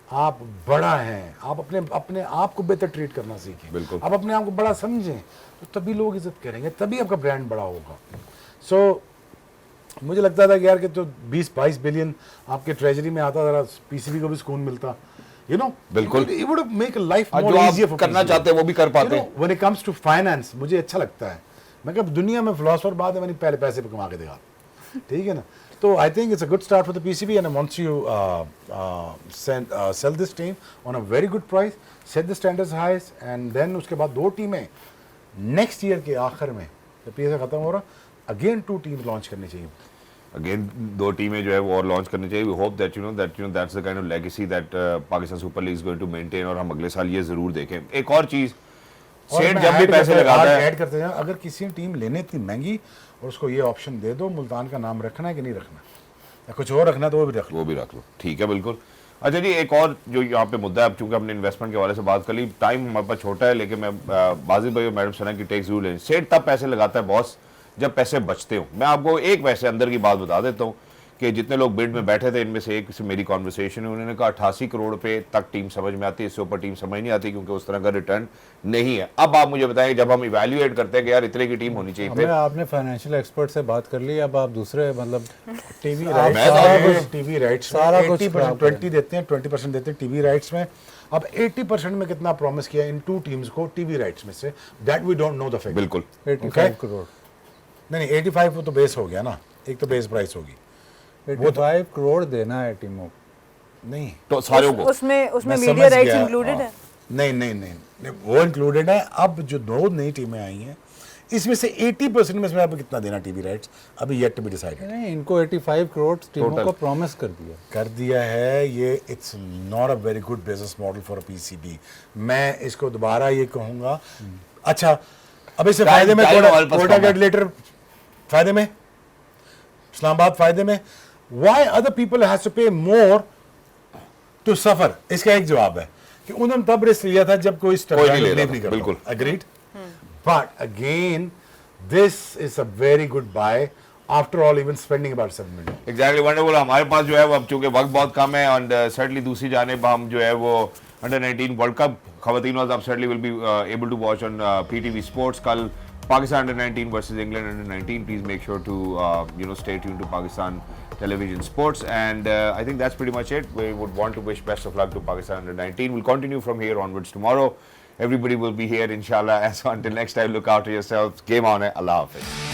आप बड़ा हैं, आप अपने आप को बेहतर ट्रीट करना सीखें, बिल्कुल। आप अपने आप को बड़ा समझें, तो तभी लोग इज्जत करेंगे, तभी आपका ब्रांड बड़ा होगा। सो मुझे लगता था कि यार कि तो 20-22 बिलियन आपके ट्रेजरी में आता, जरा पीसीबी को भी सुकून मिलता, यू नो। बिल्कुल। इट वुड मेक लाइफ और मोर जो आप इजियर फॉर करना चाहते हैं वो भी कर पाते हैं। When it comes to finance मुझे अच्छा लगता है। मैं कहा दुनिया में फिलोसफर बात है, मैंने पहले पैसे पे कमा के दिखा, ठीक है ना। तो I think it's a good start for the PCB and I wants you sell this team on a very good price, set the standards highest, and then उसके बाद 2 टीमें नेक्स्ट ईयर के आखिर में जब पीएसए खत्म हो रहा, अगेन 2 टीम लॉन्च करनी चाहिए। अगेन 2 टीमें जो है वो और लॉन्च करनी चाहिए। We hope that that's the kind of legacy that Pakistan super league is going to maintain, और हम अगले साल ये जरूर देखें। एक और चीज, सेठ जब भी पैसे लगाता है, ऐड करते हैं, अगर किसी टीम लेने इतनी महंगी और उसको ये ऑप्शन दे दो, मुल्तान का नाम रखना है कि नहीं रखना, या कुछ और रखना तो वो भी रख लो। वो भी रख लो, ठीक है, बिल्कुल। अच्छा जी, एक और जो यहाँ पे मुद्दा है, अब चूंकि हमने इन्वेस्टमेंट के हवाले से बात कर ली, टाइम हमारे पास छोटा है, लेकिन मैं बाजिद भाई और मैडम सना की टेक जरूर लें। सेठ तब पैसे लगाता है बॉस जब पैसे बचते हो। मैं आपको एक वैसे अंदर की बात बता देता हूँ कि जितने लोग बिड में बैठे थे, इनमें से एक से मेरी कॉन्वर्सेशन है, उन्होंने कहा 88 करोड़ रुपए तक टीम समझ में आती है, इससे ऊपर टीम समझ नहीं आती, क्योंकि उस तरह का रिटर्न नहीं है। अब आप मुझे बताएं, जब हम इवैल्यूएट करते हैं कि यार इतने की टीम होनी चाहिए, हमें आपने फाइनेंशियल एक्सपर्ट से बात कर ली, अब आप दूसरे मतलब टीवी आप राइट्स, मैं सारा तो- कुछ टीवी राइट्स सारा कुछ 80% खराब 20 देते हैं, 20% देते हैं टीवी राइट्स में। अब 80% में कितना प्रॉमिस किया इन 2 टीम्स को टीवी राइट्स में से, that we don't know the figure. बिल्कुल 85 करोड़, नहीं 85 वो तो बेस हो गया ना, एक तो बेस प्राइस होगी, 85 करोड़ देना है टीमों को। नहीं तो सारों को उसमें मैं मीडिया समझ राइट्स गया, इंक्लूडेड है। नहीं, वो इंक्लूडेड है। अब जो 2 नई टीमें आई हैं, इसमें से 80% में से आप कितना देना टीवी राइट्स, अभी येट टू बी डिसाइडेड। नहीं, इनको 85 करोड़ टीमों Total. को प्रॉमिस कर दिया है ये। It's not a very good business model for a PCB. मैं इसको दोबारा ये कहूँगा। अच्छा, अब इससे फायदे में कोटा गेट लेटर फायदे में, इस्लामाबाद फायदे में, why other people has to pay more to suffer? इसका एक जवाब है कि उन्होंने तब रिस्क लिया था जब कोई कोई नहीं ले रहा नहीं था, कर बिल्कुल। Agreed. But again this is a very good buy after all, even spending about 7 million। Exactly wonderful. हमारे पास जो है वो अब चूंकि वक्त बहुत कम है, एंड सर्टनली दूसरी जानिब हम जो है वो अंडर-19 वर्ल्ड कप खवातीन वाज certainly will be able to watch on PTV sports. कल Pakistan under nineteen versus England under nineteen. Please make sure to stay tuned to Pakistan television sports, and I think that's pretty much it. We would want to wish best of luck to Pakistan under-19. We'll continue from here onwards tomorrow. Everybody will be here inshallah. As until next time, look after yourselves. Game on. Allah Hafiz.